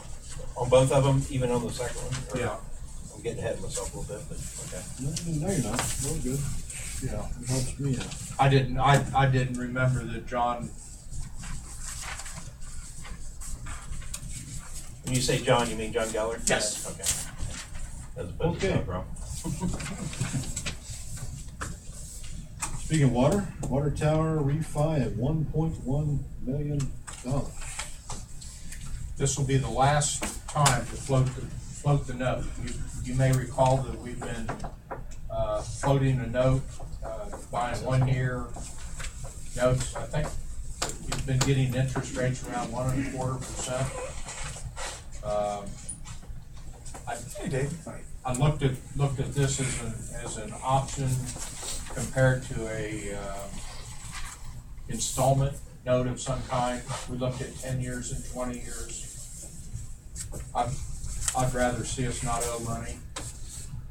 On both of them, even on the second one? Or- Yeah. I'm getting ahead of myself a little bit, but, okay. No, you're not. We're good. Yeah. It helps me out. I didn't remember that John, When you say John, you mean John Geller? Yes. Okay. As opposed to Okay. John Brown. Speaking of water tower refi at $1.1 million. this will be the last time to float the note. You may recall that we've been, floating a note, buying 1 year notes. I think we've been getting interest rates around 1.25%. I looked at this as an option compared to a, installment note of some kind. We looked at 10 years and 20 years. I'd rather see us not owe money.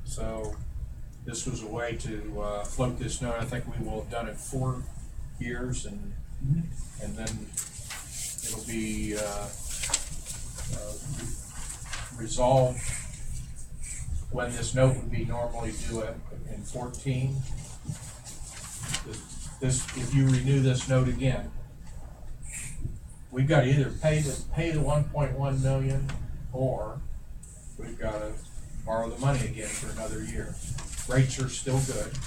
So this was a way to, float this note. I think we will have done it 4 years and then it'll be, resolved when this note would be normally due in 14. If you renew this note again, we've got to either pay the 1.1 million, or we've got to borrow the money again for another year. Rates are still good,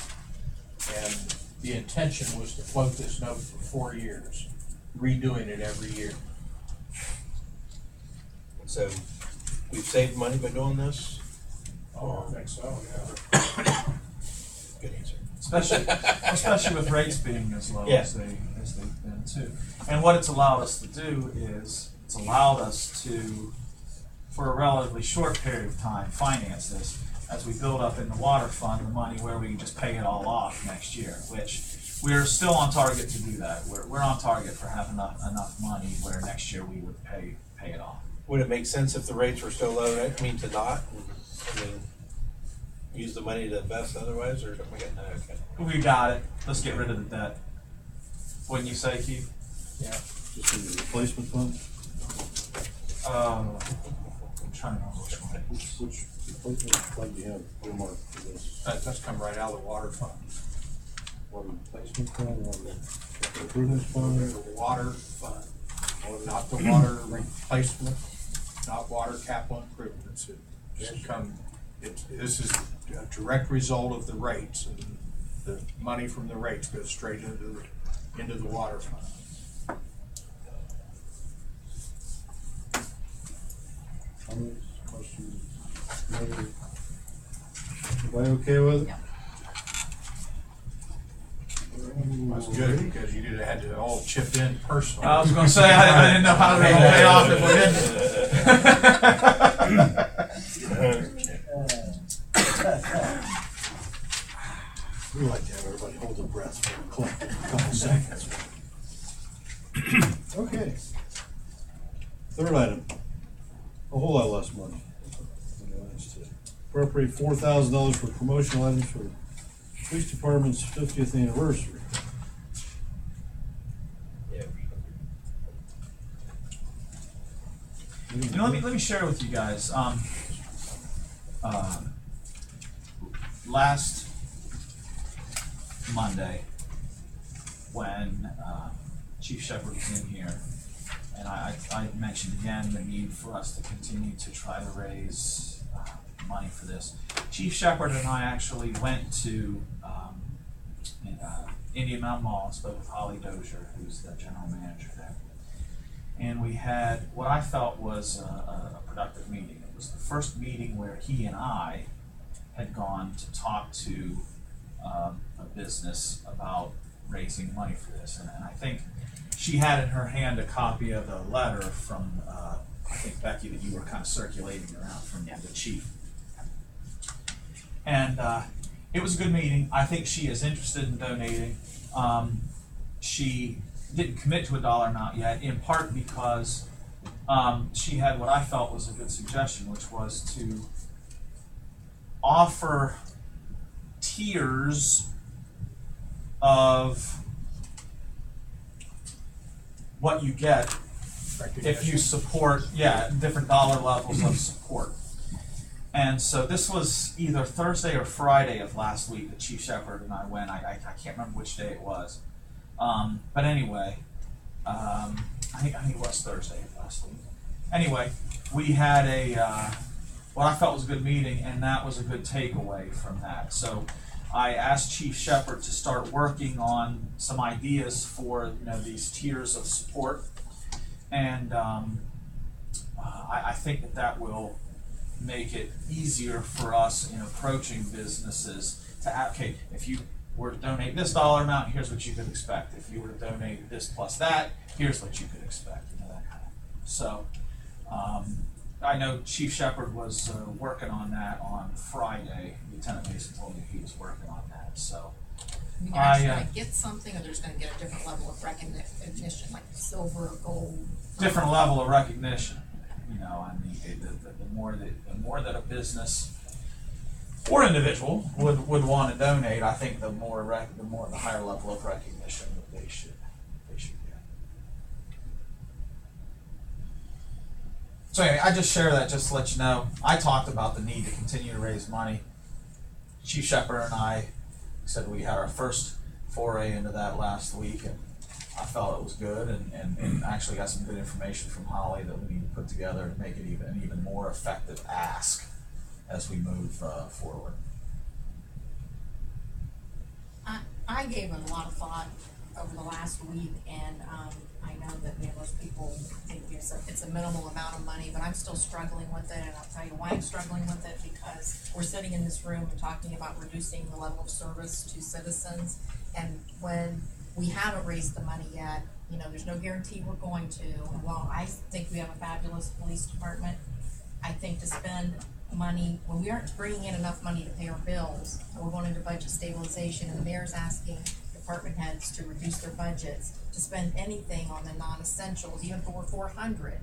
and the intention was to float this note for 4 years, redoing it every year. So, we've saved money by doing this? Oh, I think so, yeah. Good answer. Especially with rates being as low Yeah. as they've been too. And what it's allowed us to do is it's allowed us to, for a relatively short period of time, finance this as we build up in the water fund the money where we can just pay it all off next year, which we're still on target to do that. We're on target for having enough money where next year we would pay it off. Would it make sense if the rates were still low, I mean, to not? I mean, use the money to invest otherwise, or something like that? No, okay. We got it. Let's get rid of the debt. Wouldn't you say, Keith? Yeah. Just in the replacement fund? I'm trying to remember which one. Which replacement fund do you have earmarked for this? That's come right out of the water fund. Water replacement fund, water improvement fund? The water fund, not the water replacement, not water capital improvements. This is a direct result of the rates, and the money from the rates goes straight into the water fund. Comments, questions? Everybody okay with it? Yeah. That's good, because you did had to all chip in personally. I was going to say I didn't know how to pay off if we We like to have everybody hold their breath for a couple seconds. Okay. Third item, a whole lot less money. Appropriate $4,000 for promotional items for police department's 50th anniversary. Yeah. You know, let me share with you guys. Last Monday, when Chief Shepherd was in here, and I mentioned again the need for us to continue to try to raise money for this. Chief Shepherd and I actually went to Indian Mountain Mall and spoke with Holly Dozier, who's the general manager there. And we had what I felt was a productive meeting. It was the first meeting where he and I had gone to talk to a business about raising money for this. And I think she had in her hand a copy of a letter from, I think, Becky, that you were kind of circulating around from the chief. And it was a good meeting. I think she is interested in donating. She didn't commit to a dollar amount yet, in part because she had what I felt was a good suggestion, which was to offer tiers of what you get if you support, different dollar levels of support. And so this was either Thursday or Friday of last week that Chief Shepherd and I went. I can't remember which day it was. But anyway, I think it was Thursday of last week. Anyway, we had what I felt was a good meeting, and that was a good takeaway from that. So I asked Chief Shepherd to start working on some ideas for these tiers of support, and I think that will make it easier for us in approaching businesses to okay, if you were to donate this dollar amount, here's what you could expect. If you were to donate this plus that, here's what you could expect. That kind of. So I know Chief Shepherd was working on that on Friday. Lieutenant Mason told me he was working on that. So You're actually going to get something, or they're just going to get a different level of recognition, like silver, gold. Different level of recognition. I mean, the more that a business or individual would want to donate, I think the higher level of recognition that they should get. So anyway, I just share that just to let you know. I talked about the need to continue to raise money. Chief Shepherd and I said we had our first foray into that last week, and I felt it was good, and actually got some good information from Holly that we need to put together to make it an even more effective ask as we move forward. I gave it a lot of thought over the last week, and I know that most people think it's a minimal amount of money, but I'm still struggling with it, and I'll tell you why I'm struggling with it, because we're sitting in this room and talking about reducing the level of service to citizens, and when we haven't raised the money yet, there's no guarantee we're going to, and while I think we have a fabulous police department, I think to spend money, when we aren't bringing in enough money to pay our bills, and we're going into budget stabilization, and the mayor's asking department heads to reduce their budgets, to spend anything on the non-essentials, even if it were 400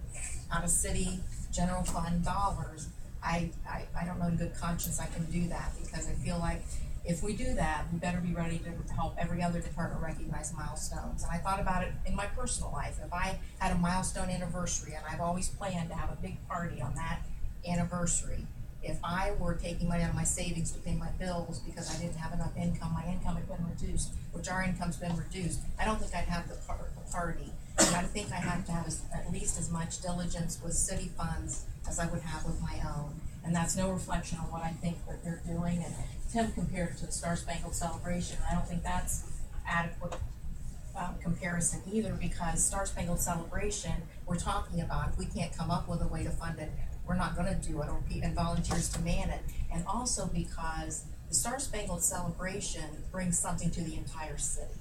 out of city general fund dollars, I don't know in good conscience I can do that, because I feel like if we do that, we better be ready to help every other department recognize milestones. And I thought about it in my personal life. If I had a milestone anniversary, and I've always planned to have a big party on that anniversary, if I were taking money out of my savings to pay my bills because I didn't have enough income, my income had been reduced, which our income's been reduced, I don't think I'd have the party. And I think I have to have at least as much diligence with city funds as I would have with my own. And that's no reflection on what I think that they're doing. And Tim compared it to the Star Spangled Celebration. I don't think that's adequate comparison either, because Star Spangled Celebration, we're talking about if we can't come up with a way to fund it, we're not going to do it, and volunteers to man it. And also because the Star Spangled Celebration brings something to the entire city.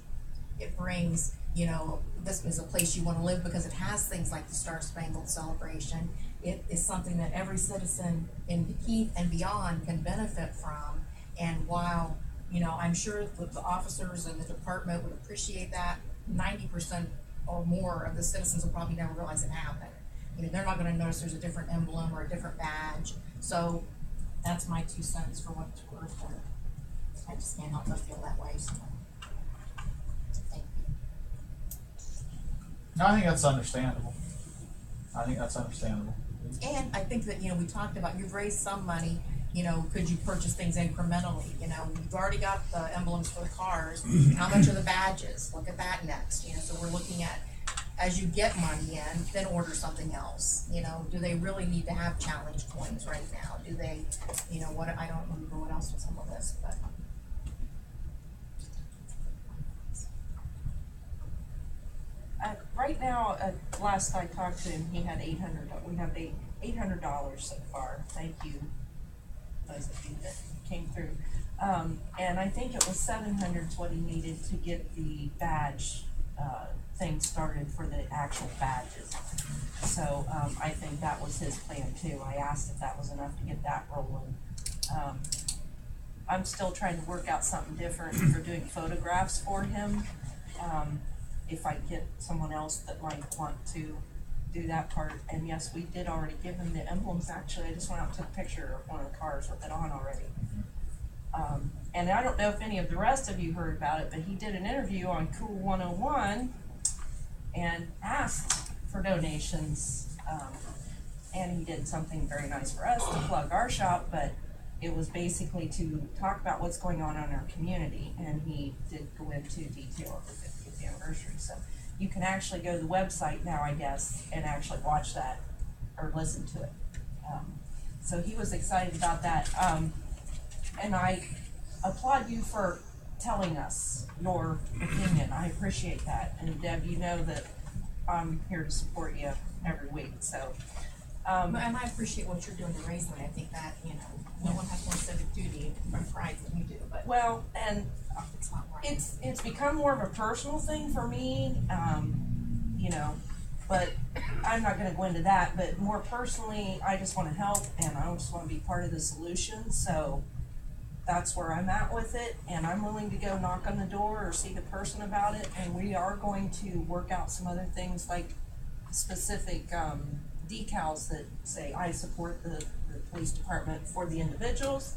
It brings, this is a place you want to live because it has things like the Star Spangled Celebration. It is something that every citizen in Heath and beyond can benefit from. And while, I'm sure that the officers and the department would appreciate that, 90% or more of the citizens will probably never realize it happened. They're not going to notice there's a different emblem or a different badge. So that's my 2 cents for what it's worth. And I just can't help but feel that way. So thank you. No, I think that's understandable. And I think that, we talked about, you've raised some money, could you purchase things incrementally? You've already got the emblems for the cars. How much are the badges? Look at that next. So we're looking at, as you get money in, then order something else. Do they really need to have challenge coins right now? Do they, what, I don't remember what else was on the list, but. Right now, last I talked to him, he had $800. We have $800 so far. Thank you, those of you that came through. And I think it was $700 is what he needed to get the badge thing started for the actual badges. So I think that was his plan too. I asked if that was enough to get that rolling. I'm still trying to work out something different for doing photographs for him. If I get someone else that might want to do that part. And yes, we did already give him the emblems. Actually, I just went out and took a picture of one of the cars with it on already. And I don't know if any of the rest of you heard about it, but he did an interview on Cool 101 and asked for donations. And he did something very nice for us to plug our shop, but it was basically to talk about what's going on in our community, and he did go into detail of the 50th anniversary. So you can actually go to the website now, I guess, and actually watch that or listen to it. So he was excited about that. And I applaud you for telling us your opinion. I appreciate that. And Deb, you know that I'm here to support you every week, so. And I appreciate what you're doing to raise money. I think that, no one has more civic duty or pride than you do, but. Well, and It's not right. it's become more of a personal thing for me, but I'm not gonna go into that, but more personally, I just wanna help and I just wanna be part of the solution, so that's where I'm at with it, and I'm willing to go knock on the door or see the person about it, and we are going to work out some other things like specific, decals that say I support the police department for the individuals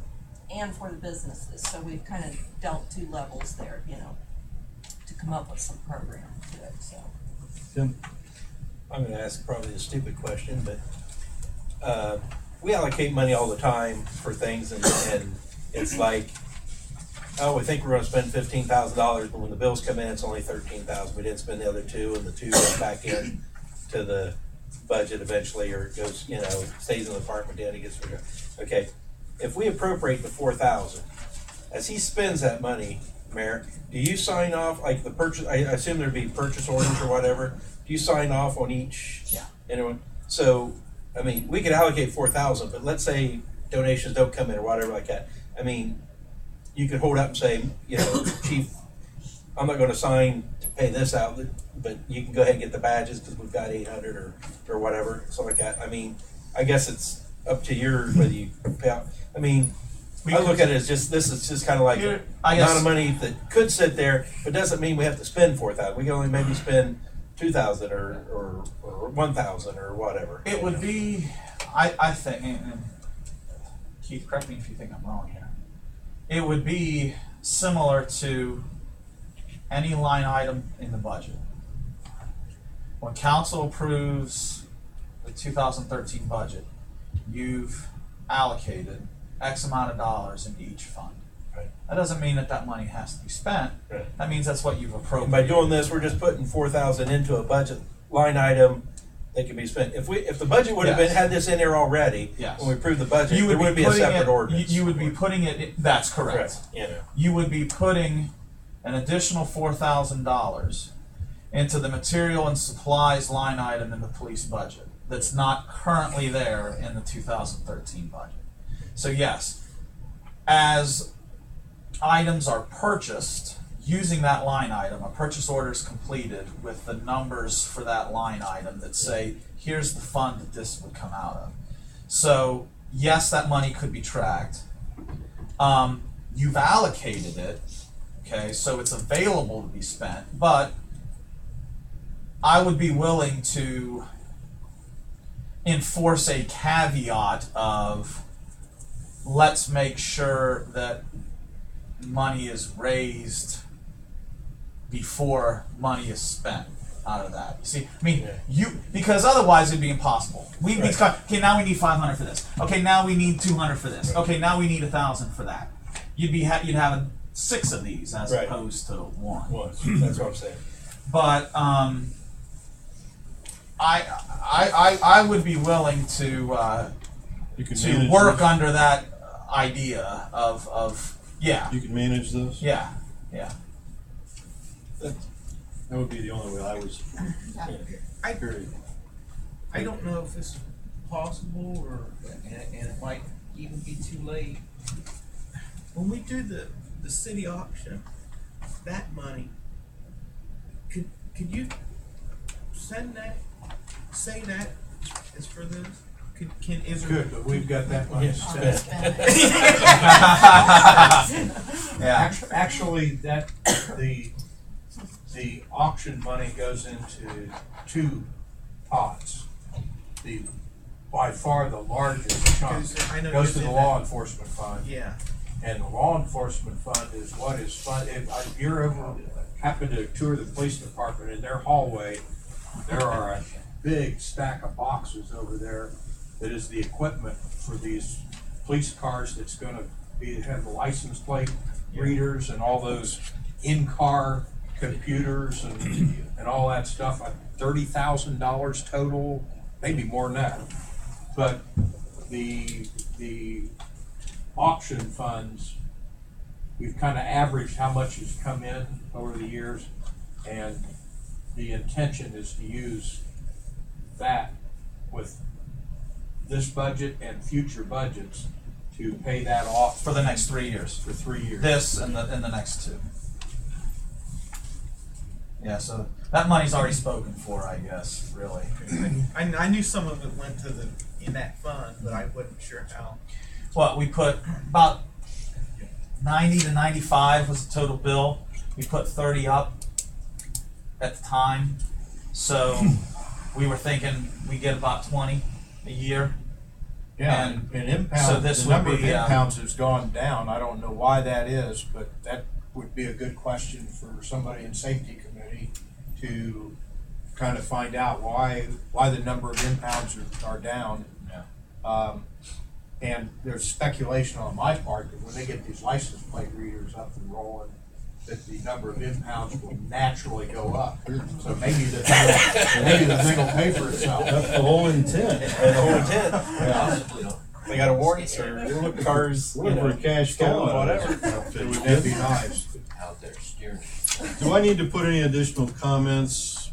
and for the businesses, so we've kind of dealt two levels there, to come up with some program to it, so. Tim? I'm gonna ask probably a stupid question, but, we allocate money all the time for things and it's like, oh, we think we're gonna spend $15,000, but when the bills come in, it's only $13,000. We didn't spend the other two, and the two goes back in to the budget eventually, or it goes, stays in the department, then it gets rid of. Okay, if we appropriate the $4,000, as he spends that money, Mayor, do you sign off, like the purchase, I assume there'd be purchase orders or whatever, do you sign off on each? Yeah. Anyone? So, I mean, we could allocate 4,000, but let's say donations don't come in or whatever like that. I mean, you could hold up and say, Chief, I'm not gonna sign to pay this out, but you can go ahead and get the badges because we've got 800 or whatever, something like that. I mean, I guess it's up to your, whether you pay out. I mean, I look at it as this is just kind of like an amount of money that could sit there, but doesn't mean we have to spend 4,000. We can only maybe spend 2,000 or 1,000 or whatever. It would be, I think, and Keith, correct me if you think I'm wrong here. It would be similar to any line item in the budget. When council approves the 2013 budget, you've allocated X amount of dollars in each fund. Right. That doesn't mean that money has to be spent. Right. That means that's what you've And appropriated. by doing this, we're just putting 4,000 into a budget line item that can be spent. If the budget would have been had this in there already, Yes. when we approved the budget, You there would would be be a putting separate it, ordinance. you would be putting it, that's correct. You would be putting an additional $4,000 into the material and supplies line item in the police budget that's not currently there in the 2013 budget. So yes, as items are purchased using that line item, a purchase order is completed with the numbers for that line item that say, here's the fund that this would come out of. So yes, that money could be tracked. You've allocated it, okay, so it's available to be spent, but I would be willing to enforce a caveat of let's make sure that money is raised before money is spent out of that. You see, I mean, because otherwise it'd be impossible. Okay, now we need 500 for this. Okay, now we need 200 for this. Okay, now we need 1,000 for that. You'd have 6 of these as opposed to 1. That's what I'm saying. But I would be willing to work under that idea of You can manage this? yeah. That would be the only way I would support it. I don't know if it's possible and it might even be too late. When we do the city auction, that money, could you send that, say that is for this? Is there? Good, but we've got that money spent. Yeah. Actually, the auction money goes into 2 pots. By far the largest chunk I know goes to you're the in law that. enforcement fund. Yeah. And the law enforcement fund is what is fun. If you're ever happen to tour the police department in their hallway, there are big stack of boxes over there that is the equipment for these police cars that's gonna have the license plate readers and all those in-car computers and all that stuff. $30,000 total, maybe more than that. But the auction funds, we've kind of averaged how much has come in over the years, and the intention is to use that with this budget and future budgets to pay that off For the next 3 years. for 3 years. This and the next 2. Yeah, so that money's already spoken for, I guess, really. I knew some of it went to in that fund, but I wasn't sure how. What, we put about 90 to 95 was the total bill. We put 30 up at the time. So we were thinking we get about 20 a year. Yeah, And and impound, so this the would number of be, impounds has gone down. I don't know why that is, but that would be a good question for somebody in safety committee to kind of find out why the number of impounds are down. Yeah. And there's speculation on my part that when they get these license plate readers up and rolling, that the number of impounds will naturally go up. So maybe the thing will pay for itself. That's the whole intent. The whole intent. Yeah. They got a warrant, or cars, Whatever, cash cow. whatever. That'd be nice. Out there steering. Do I need to put any additional comments?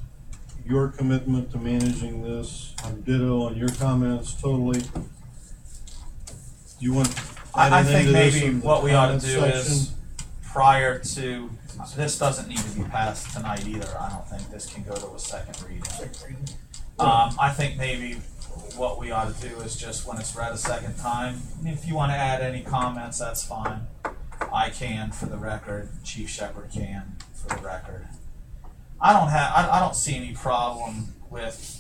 Your commitment to managing this, I'm ditto on your comments totally. Do you want? I add think into this maybe in the what we ought to comments do is, section? prior to, this doesn't need to be passed tonight either. I don't think this can go to a second reading. I think maybe what we ought to do is just when it's read a second time, if you want to add any comments, that's fine. I can for the record, Chief Shepherd can for the record. I don't see any problem with,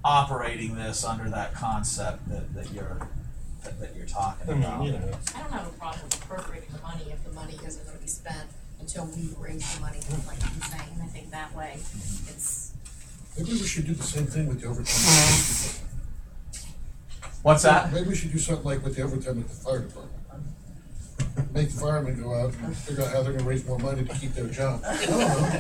operating this under that concept that you're talking about. I don't have a problem with appropriating the money if the money isn't gonna be spent until we raise the money, like you're saying. I think that way it's. Maybe we should do the same thing with the overtime. What's that? Maybe we should do something like with the overtime at the fire department. Make the firemen go out and figure out how they're gonna raise more money to keep their job. I don't know.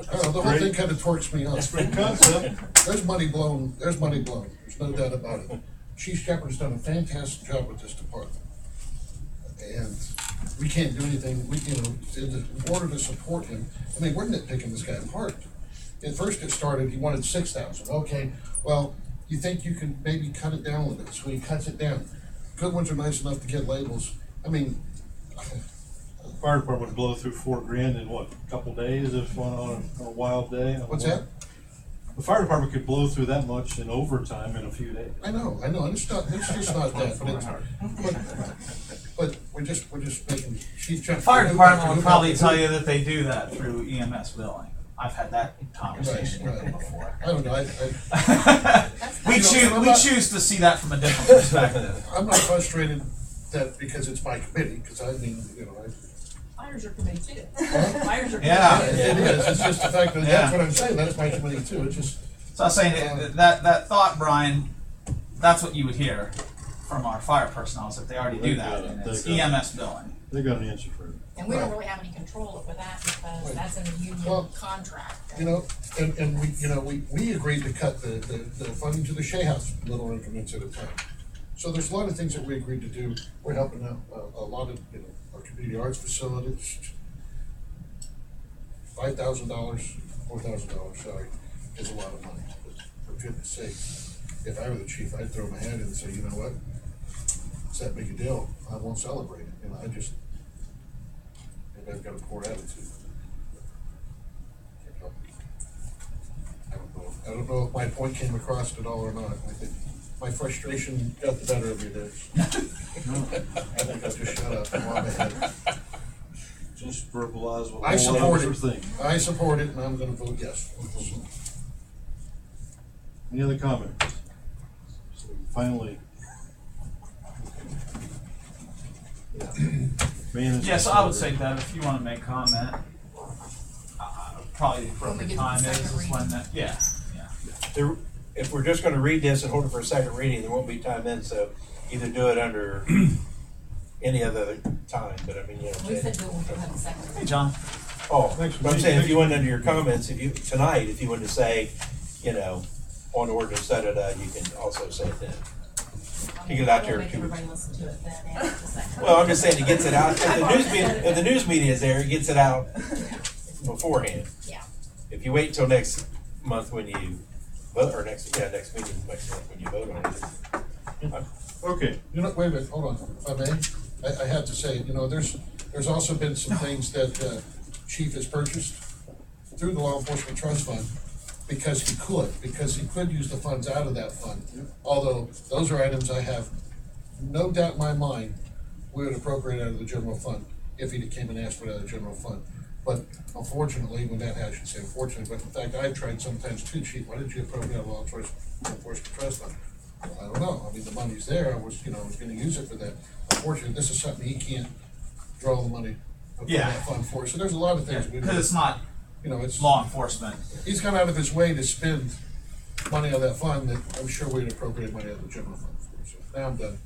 The whole thing kinda torques me up. Great concept. There's money blown, there's no doubt about it. Chief Shepherd's done a fantastic job with this department. And we can't do anything, in order to support him, we're nitpicking this guy apart. At first it started, he wanted 6,000, okay, well, you think you can maybe cut it down a little bit, so he cuts it down. Good ones are nice enough to get labels, Fire department would blow through $4,000 in what, a couple days if on a wild day? What's that? The fire department could blow through that much in overtime in a few days. I know, it's just not that, but we're just making Chief Shepherd. Fire department would probably tell you that they do that through EMS billing. I've had that conversation with them before. I don't know, We choose to see that from a different perspective. I'm not frustrated that because it's my committee, because Fires your committee too. Huh? Fires your Yeah. committee. It is, it's just the fact that, that's what I'm saying, that's my committee too, it's just. So I was saying that thought, Brian, that's what you would hear from our fire personnel, is that they already do that, and it's EMS billing. They got an answer for it. And we don't really have any control over that because that's in the union contract. And we agreed to cut the funding to the Shea House little increments at a time. So there's a lot of things that we agreed to do. We're helping out a lot of, our community arts facilities. $5,000, $4,000, sorry, is a lot of money. But for goodness sake, if I were the chief, I'd throw my hand in and say, you know what? It's that big a deal. I won't celebrate it. Maybe I've got a poor attitude. I don't know if my point came across at all or not. I think my frustration got the better of me there. I think I'll just shut up and walk ahead. Just verbalize what I all support others are it. thinking. I support it, and I'm gonna vote yes. Any other comments? So finally. Yes, I would say that if you want to make comment, probably the When we appropriate get to the time second is when reading. that, yeah. There, if we're just gonna read this and hold it for a second reading, there won't be time then, so either do it under any other time, but I mean, you know what We I'm said saying? do it when we have the second Hey, reading. John. Oh, but I'm saying, if you went under your comments, if you, tonight, if you wanted to say, you know, on ordinance, da-da-da, you can also say it then. You get it out there Make in 2 weeks. everybody listen to it then, and the second. Well, I'm just saying, it gets it out, if the news media is there, it gets it out beforehand. Yeah. If you wait till next month when you vote, or next meeting next month when you vote on it. Okay, you know, wait a minute, hold on, if I may, I have to say, you know, there's also been some things that, Chief has purchased through the Law Enforcement Trust Fund, because he could use the funds out of that fund. Although, those are items I have no doubt in my mind, we would appropriate out of the general fund, if he came and asked for it out of the general fund. But unfortunately, I shouldn't say unfortunately, but in fact, I've tried sometimes too, Chief, why didn't you appropriate out of Law Enforcement Trust Fund? Well, I don't know, I mean, the money's there, I was gonna use it for that. Unfortunately, this is something he can't draw the money from Yeah. that fund for, so there's a lot of things we. Because it's not It's law enforcement. He's gone out of his way to spend money on that fund that I'm sure we'd appropriate money out of the general fund for, so now I'm done.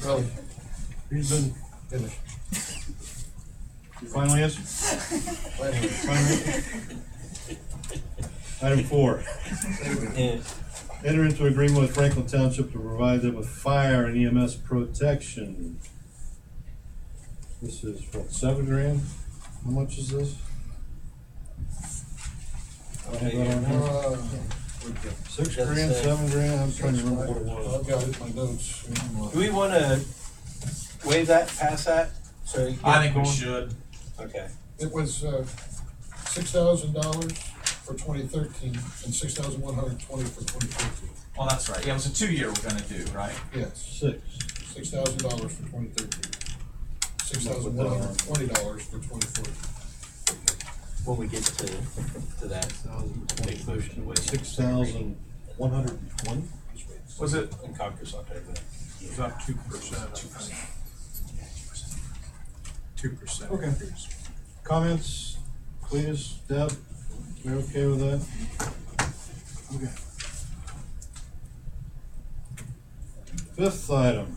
Really, He's been finished. Final answer? Finally. Item 4, Yeah. enter into agreement with Franklin Township to provide them with fire and EMS protection. This is what, $7,000? How much is this? I have that on here. $6,000, $7,000, I'm trying to remember what it was. I've got it in my notes. Do we wanna waive that, pass that? So you I get think we going? should. Okay. It was, $6,000 for 2013 and $6,120 for 2014. Well, that's right. Yeah, it was a 2-year we're gonna do, right? Yes, $6,000. $6,000 for 2013. $6,120 for 2014. When we get to that, make a motion to waive. 6,120? Was it? In Congress, I'll tell you that. It's up 2%. 2%. Okay. Comments? Cletus, Deb, we okay with that? Okay. Fifth item,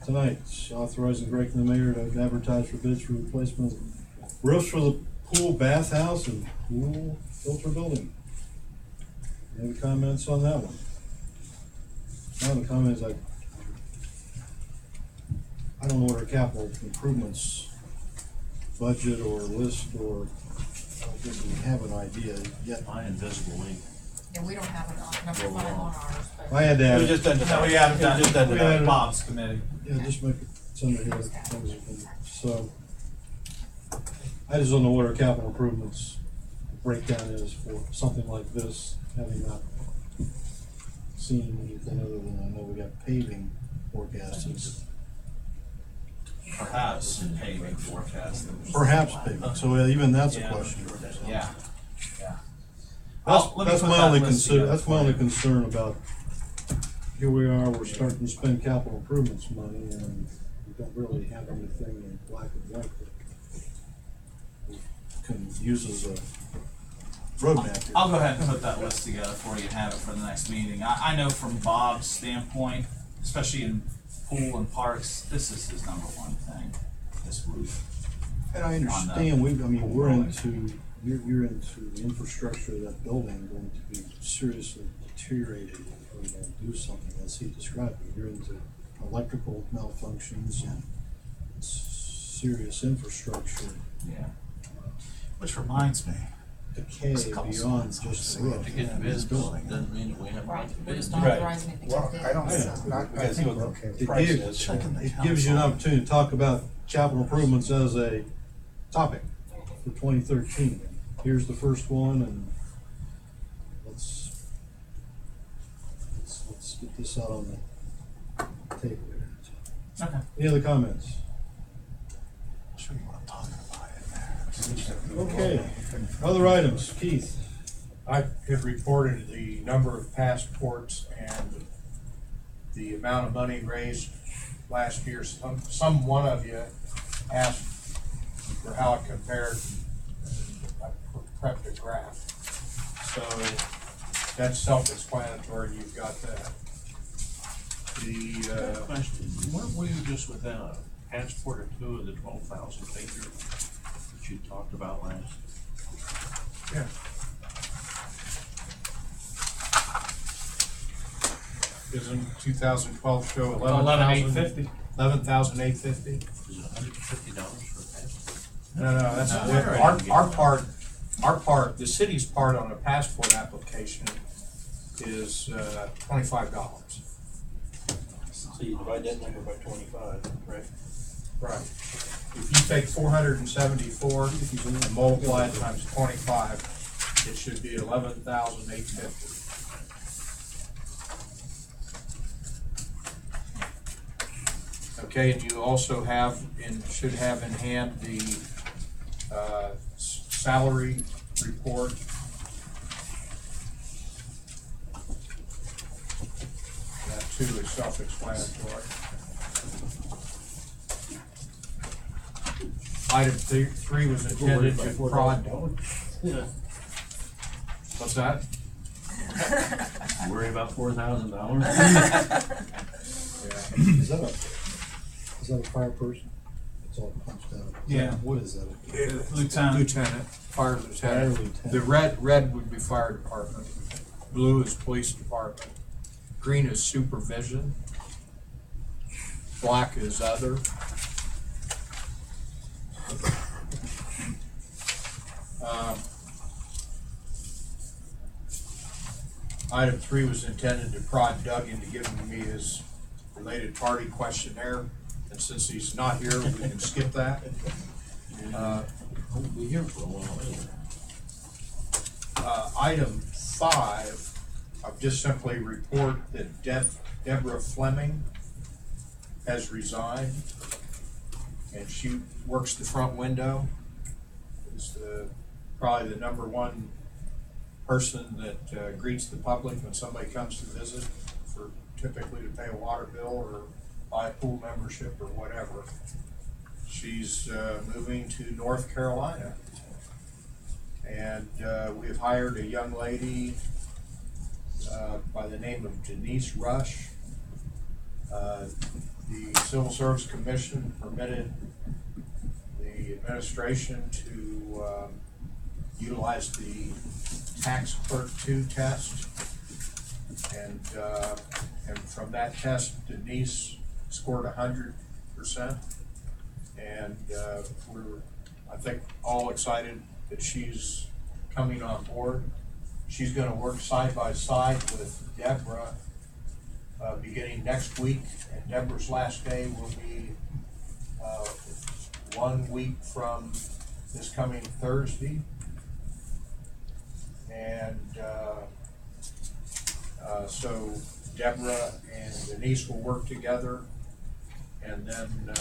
tonight, authorizing Greg and the mayor to advertise for bids for replacement of roofs for the pool bathhouse and pool filter building. Any comments on that one? Now the comment is I don't know what our capital improvements budget or list, or I don't think we have an idea yet. My invisible ink. Yeah, we don't have it on number 5 on ours, but. I had to It add was it. just done No, tonight. we haven't It done was just done it. tonight. Bob's committee. Yeah, just make it, send it here, so. I just don't know what our capital improvements breakdown is for something like this, having not seen anything other than I know we got paving forecasts. Perhaps paving forecast. Perhaps paving, so even that's a Yeah. question. Yeah. Yeah. Let me That's put my that only list concern, together that's my for only you. concern about, here we are, we're starting to spend capital improvements money, and we don't really have anything in black and white that we can use as a roadmap here. I'll go ahead and put that list together for you and have it for the next meeting. I know from Bob's standpoint, especially in pool and parks, this is his number one thing, this roof. And I understand, we're into, you're into the infrastructure of that building going to be seriously deteriorated if we're gonna do something as he described it. You're into electrical malfunctions and serious infrastructure Yeah. Which reminds me, decay There's a couple beyond slides on just this. the roof. To get the bids doesn't mean that we have. Right, we're bids. just Right. authorizing it to Well, get I don't, bids. I We gotta see think what we're the okay with It price gives- is. It gives you an opportunity to talk about capital improvements as a topic for 2013. Here's the first one, and let's get this out on the table here. okay. Any other comments? Show you what I'm talking about in there. Okay, other items, Keith. I have reported the number of passports and the amount of money raised last year. Some one of you asked for how it compared prepped a graph. So that's self-explanatory, you've got that. The, Question, weren't we just within a passport or two of the 12,000 figure that you talked about last? yeah. Doesn't 2012 show 11,850? 11,850? Is it $150 for a passport? No, that's, No, our part, the city's part on a passport application is $25. So you divide that number by 25, right? Right. If you take 474 and multiply it times 25, it should be 11,850. Okay, and you also have, should have in hand the salary report. That too is self-explanatory. Item three was intended to prod. What's that? Worry about $4,000? Yeah. Is that a fire person? It's all punched out. Yeah. What is that? Lieutenant, fire lieutenant. The red would be fire department, blue is police department, green is supervision, black is other. Item three was intended to prod Doug into giving me his related party questionnaire, and since he's not here, we can skip that. We'll be here for a while anyway. Item five, I've just simply report that Deborah Fleming has resigned, and she works the front window. Is probably the number one person that greets the public when somebody comes to visit, for typically to pay a water bill or buy a pool membership or whatever. She's moving to North Carolina. And we've hired a young lady by the name of Denise Rush. The Civil Service Commission permitted the administration to utilize the Tax Clerk 2 test. And from that test, Denise scored 100%. And we're, I think, all excited that she's coming on board. She's gonna work side by side with Deborah beginning next week, and Deborah's last day will be 1 week from this coming Thursday. And so Deborah and Denise will work together, and then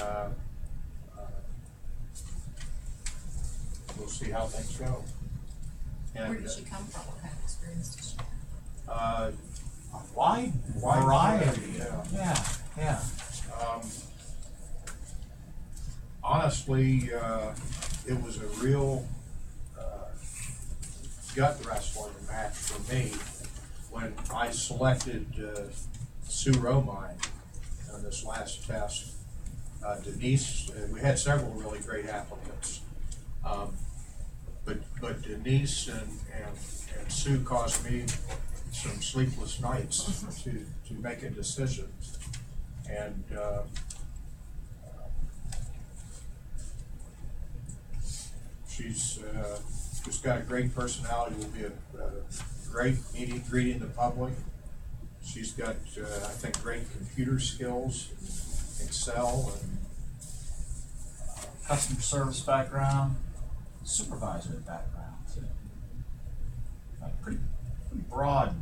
we'll see how things go. And, Where did she come from? What kind of experience did she have? wide variety. Yeah. Yeah. Honestly, it was a real gut wrestling match for me when I selected Sue Romine on this last test. Denise, we had several really great applicants, but Denise and Sue caused me some sleepless nights to make a decision. And she's just got a great personality, will be a great greeting the public. She's got, I think, great computer skills, Excel, and Customer service background, supervisory background too. Like pretty broad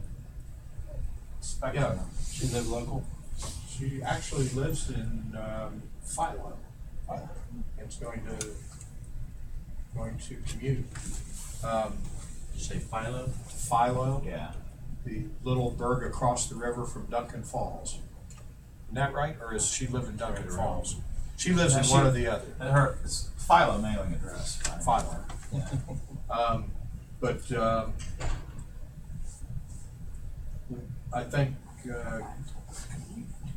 spectrum. Yeah. She live local? she actually lives in Philo. And is going to commute. Did you say Philo? Philo, Yeah. the little burg across the river from Duncan Falls. Isn't that right? Or does she live in Duncan Falls? She lives in one or the other. Her it's Philo mailing address. Right? Philo. Yeah. But, I think,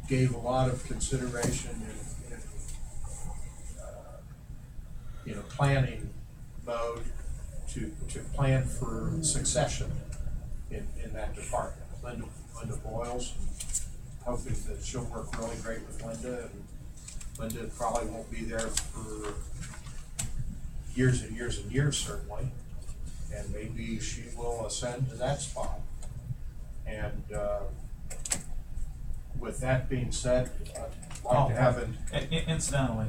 gave a lot of consideration in planning mode to plan for succession in that department. Linda Boyles, hoping that she'll work really great with Linda, and Linda probably won't be there for years and years and years, certainly, and maybe she will ascend to that spot. And with that being said, I'd like to have an Incidentally,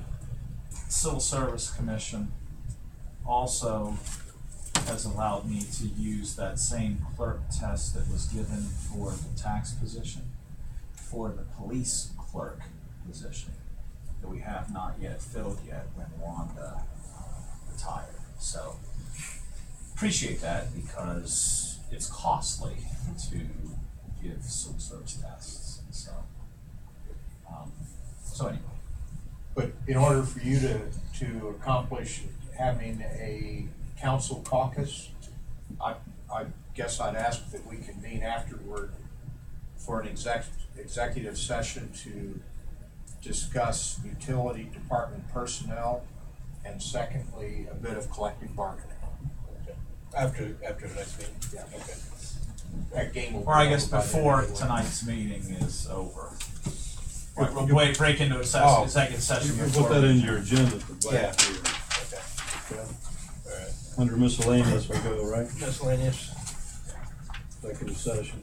Civil Service Commission also has allowed me to use that same clerk test that was given for the tax position for the police clerk position that we have not yet filled yet when Wanda retired. So appreciate that, because it's costly to give civil service tests. So, so anyway. But in order for you to accomplish having a council caucus, I guess I'd ask that we convene afterward for an executive session to discuss utility department personnel, and secondly, a bit of collective bargaining. After the next meeting? Yeah. Okay. That game will. Or I guess be over by then before anyway. tonight's meeting is over. Right, we'll break into a executive session. You can before put that we- in your agenda for Yeah. back here. Okay. Okay. All right. Under miscellaneous we go, right? Miscellaneous. Executive session.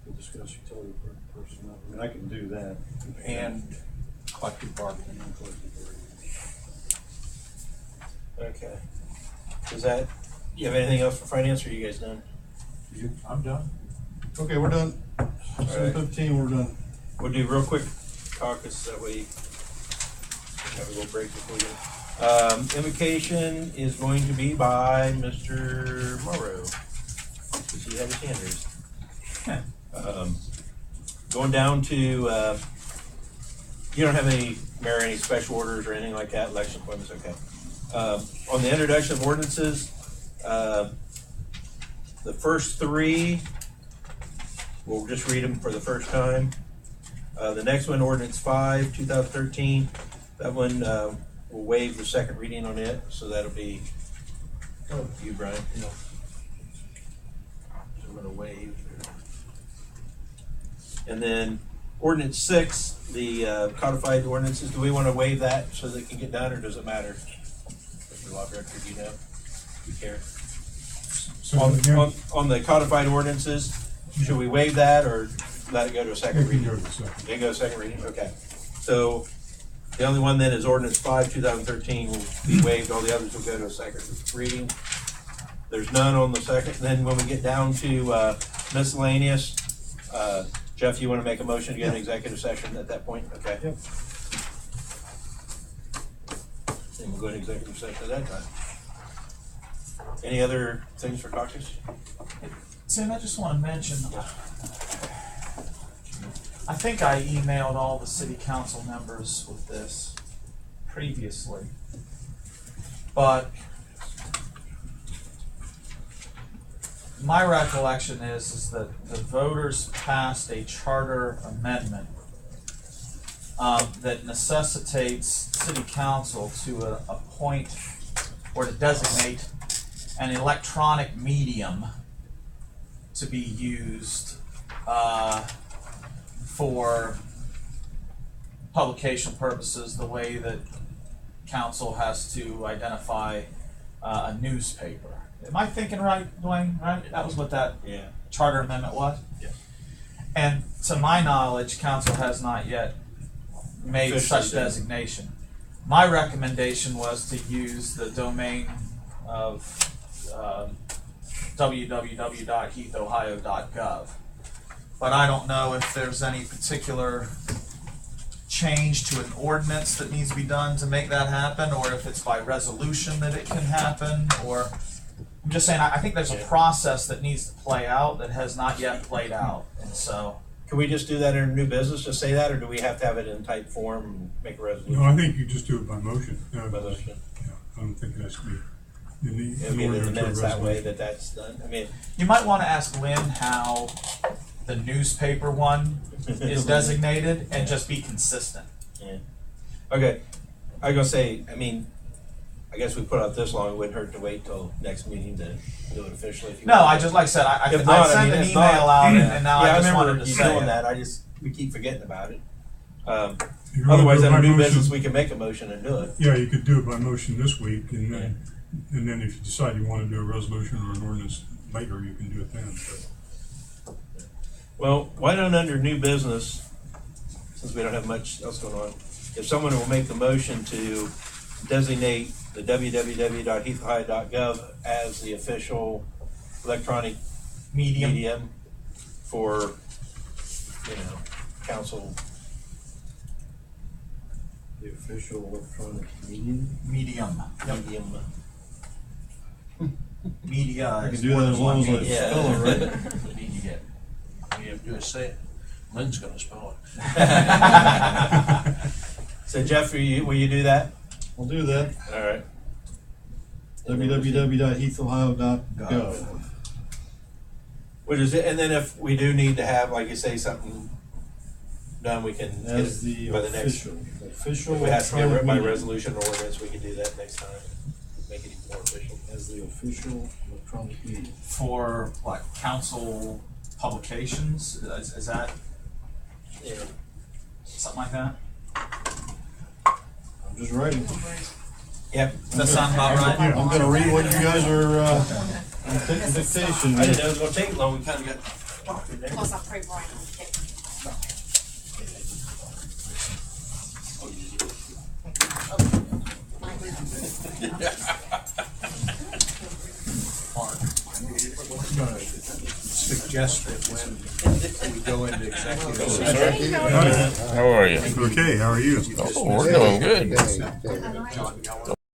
To discuss utility personnel. I mean, I can do that. And collective bargaining. And collective bargaining. Okay. Is that, you have anything else for finance, or you guys done? I'm done. Okay, we're done. 7:15, we're done. We'll do real quick caucus, that way have a little break before we go. Invocation is going to be by Mr. Morrow, because he had his hand raised. Going down to, you don't have any, Mayor, any special orders or anything like that, election appointments, okay. On the introduction of ordinances, the first three, we'll just read them for the first time. The next one, ordinance 5, 2013, that one, we'll waive the second reading on it, so that'll be, you, Brian. So I'm gonna waive. And then ordinance 6, the codified ordinances, do we want to waive that so that it can get done, or does it matter? Mr. Law Director, do you know? Do you care? On the codified ordinances, should we waive that or let it go to a second reading? They go to second reading, okay. So the only one then is ordinance 5, 2013 will be waived, all the others will go to a second reading. There's none on the second. Then when we get down to miscellaneous, Jeff, you want to make a motion to get an executive session at that point? Okay. Yep. Then we'll go to executive session at that time. Any other things for caucus? Tim, I just want to mention, I think I emailed all the city council members with this previously, but my recollection is that the voters passed a charter amendment that necessitates city council to appoint or to designate an electronic medium to be used for publication purposes, the way that council has to identify a newspaper. Am I thinking right, Dwayne? Right? That was what that charter amendment was? Yeah. And to my knowledge, council has not yet made Officially such done. designation. My recommendation was to use the domain of www.heathohio.gov. But I don't know if there's any particular change to an ordinance that needs to be done to make that happen, or if it's by resolution that it can happen, or I'm just saying, I think there's a process that needs to play out that has not yet played out, and so. Can we just do that in a new business, just say that, or do we have to have it in type form and make a resolution? No, I think you just do it by motion. By motion. Yeah, I don't think it has to be I mean, in the minutes that way that's done. I mean, You might wanna ask Lynn how the newspaper one is designated and just be consistent. yeah. Okay, I was gonna say, I mean, I guess we put out this long, it wouldn't hurt to wait till next meeting to do it officially. If you No, want. I just, like I said, I If not, sent I mean, an if email not- out and now Yeah, I just remember wanted to you say doing it. that. We keep forgetting about it. You wanna Otherwise, do it under by new motion? business, we can make a motion and do it. Yeah, you could do it by motion this week, and then if you decide you wanna do a resolution or an ordinance later, you can do it then, but. Well, why don't under new business, since we don't have much else going on, if someone will make the motion to designate the www.heathhigh.gov as the official electronic medium for, council. The official electronic medium. Medium. Medium. Media. I can is do that as long as I Yeah. spell it right. Media. All you have to do is say it. Lynn's gonna spell it. So Jeff, will you do that? I'll do that. All right. www.heathohio.gov. Which is it, and then if we do need to have, like you say, something done, we can get As it the by the next. official If it has to get electronic by medium. resolution or ordinance, we can do that next time. Make it even more official. As the official electronic medium. For what, council publications, is that Yeah. something like that? I'm just writing. Yep. Does that sound about right? I'm gonna read what you guys are, taking dictation. I didn't know it was gonna take long, we kinda got talking there. Plus, I pray Brian will get Suggest that when we go into executive session. How are you? Okay, how are you? Oh, we're doing good.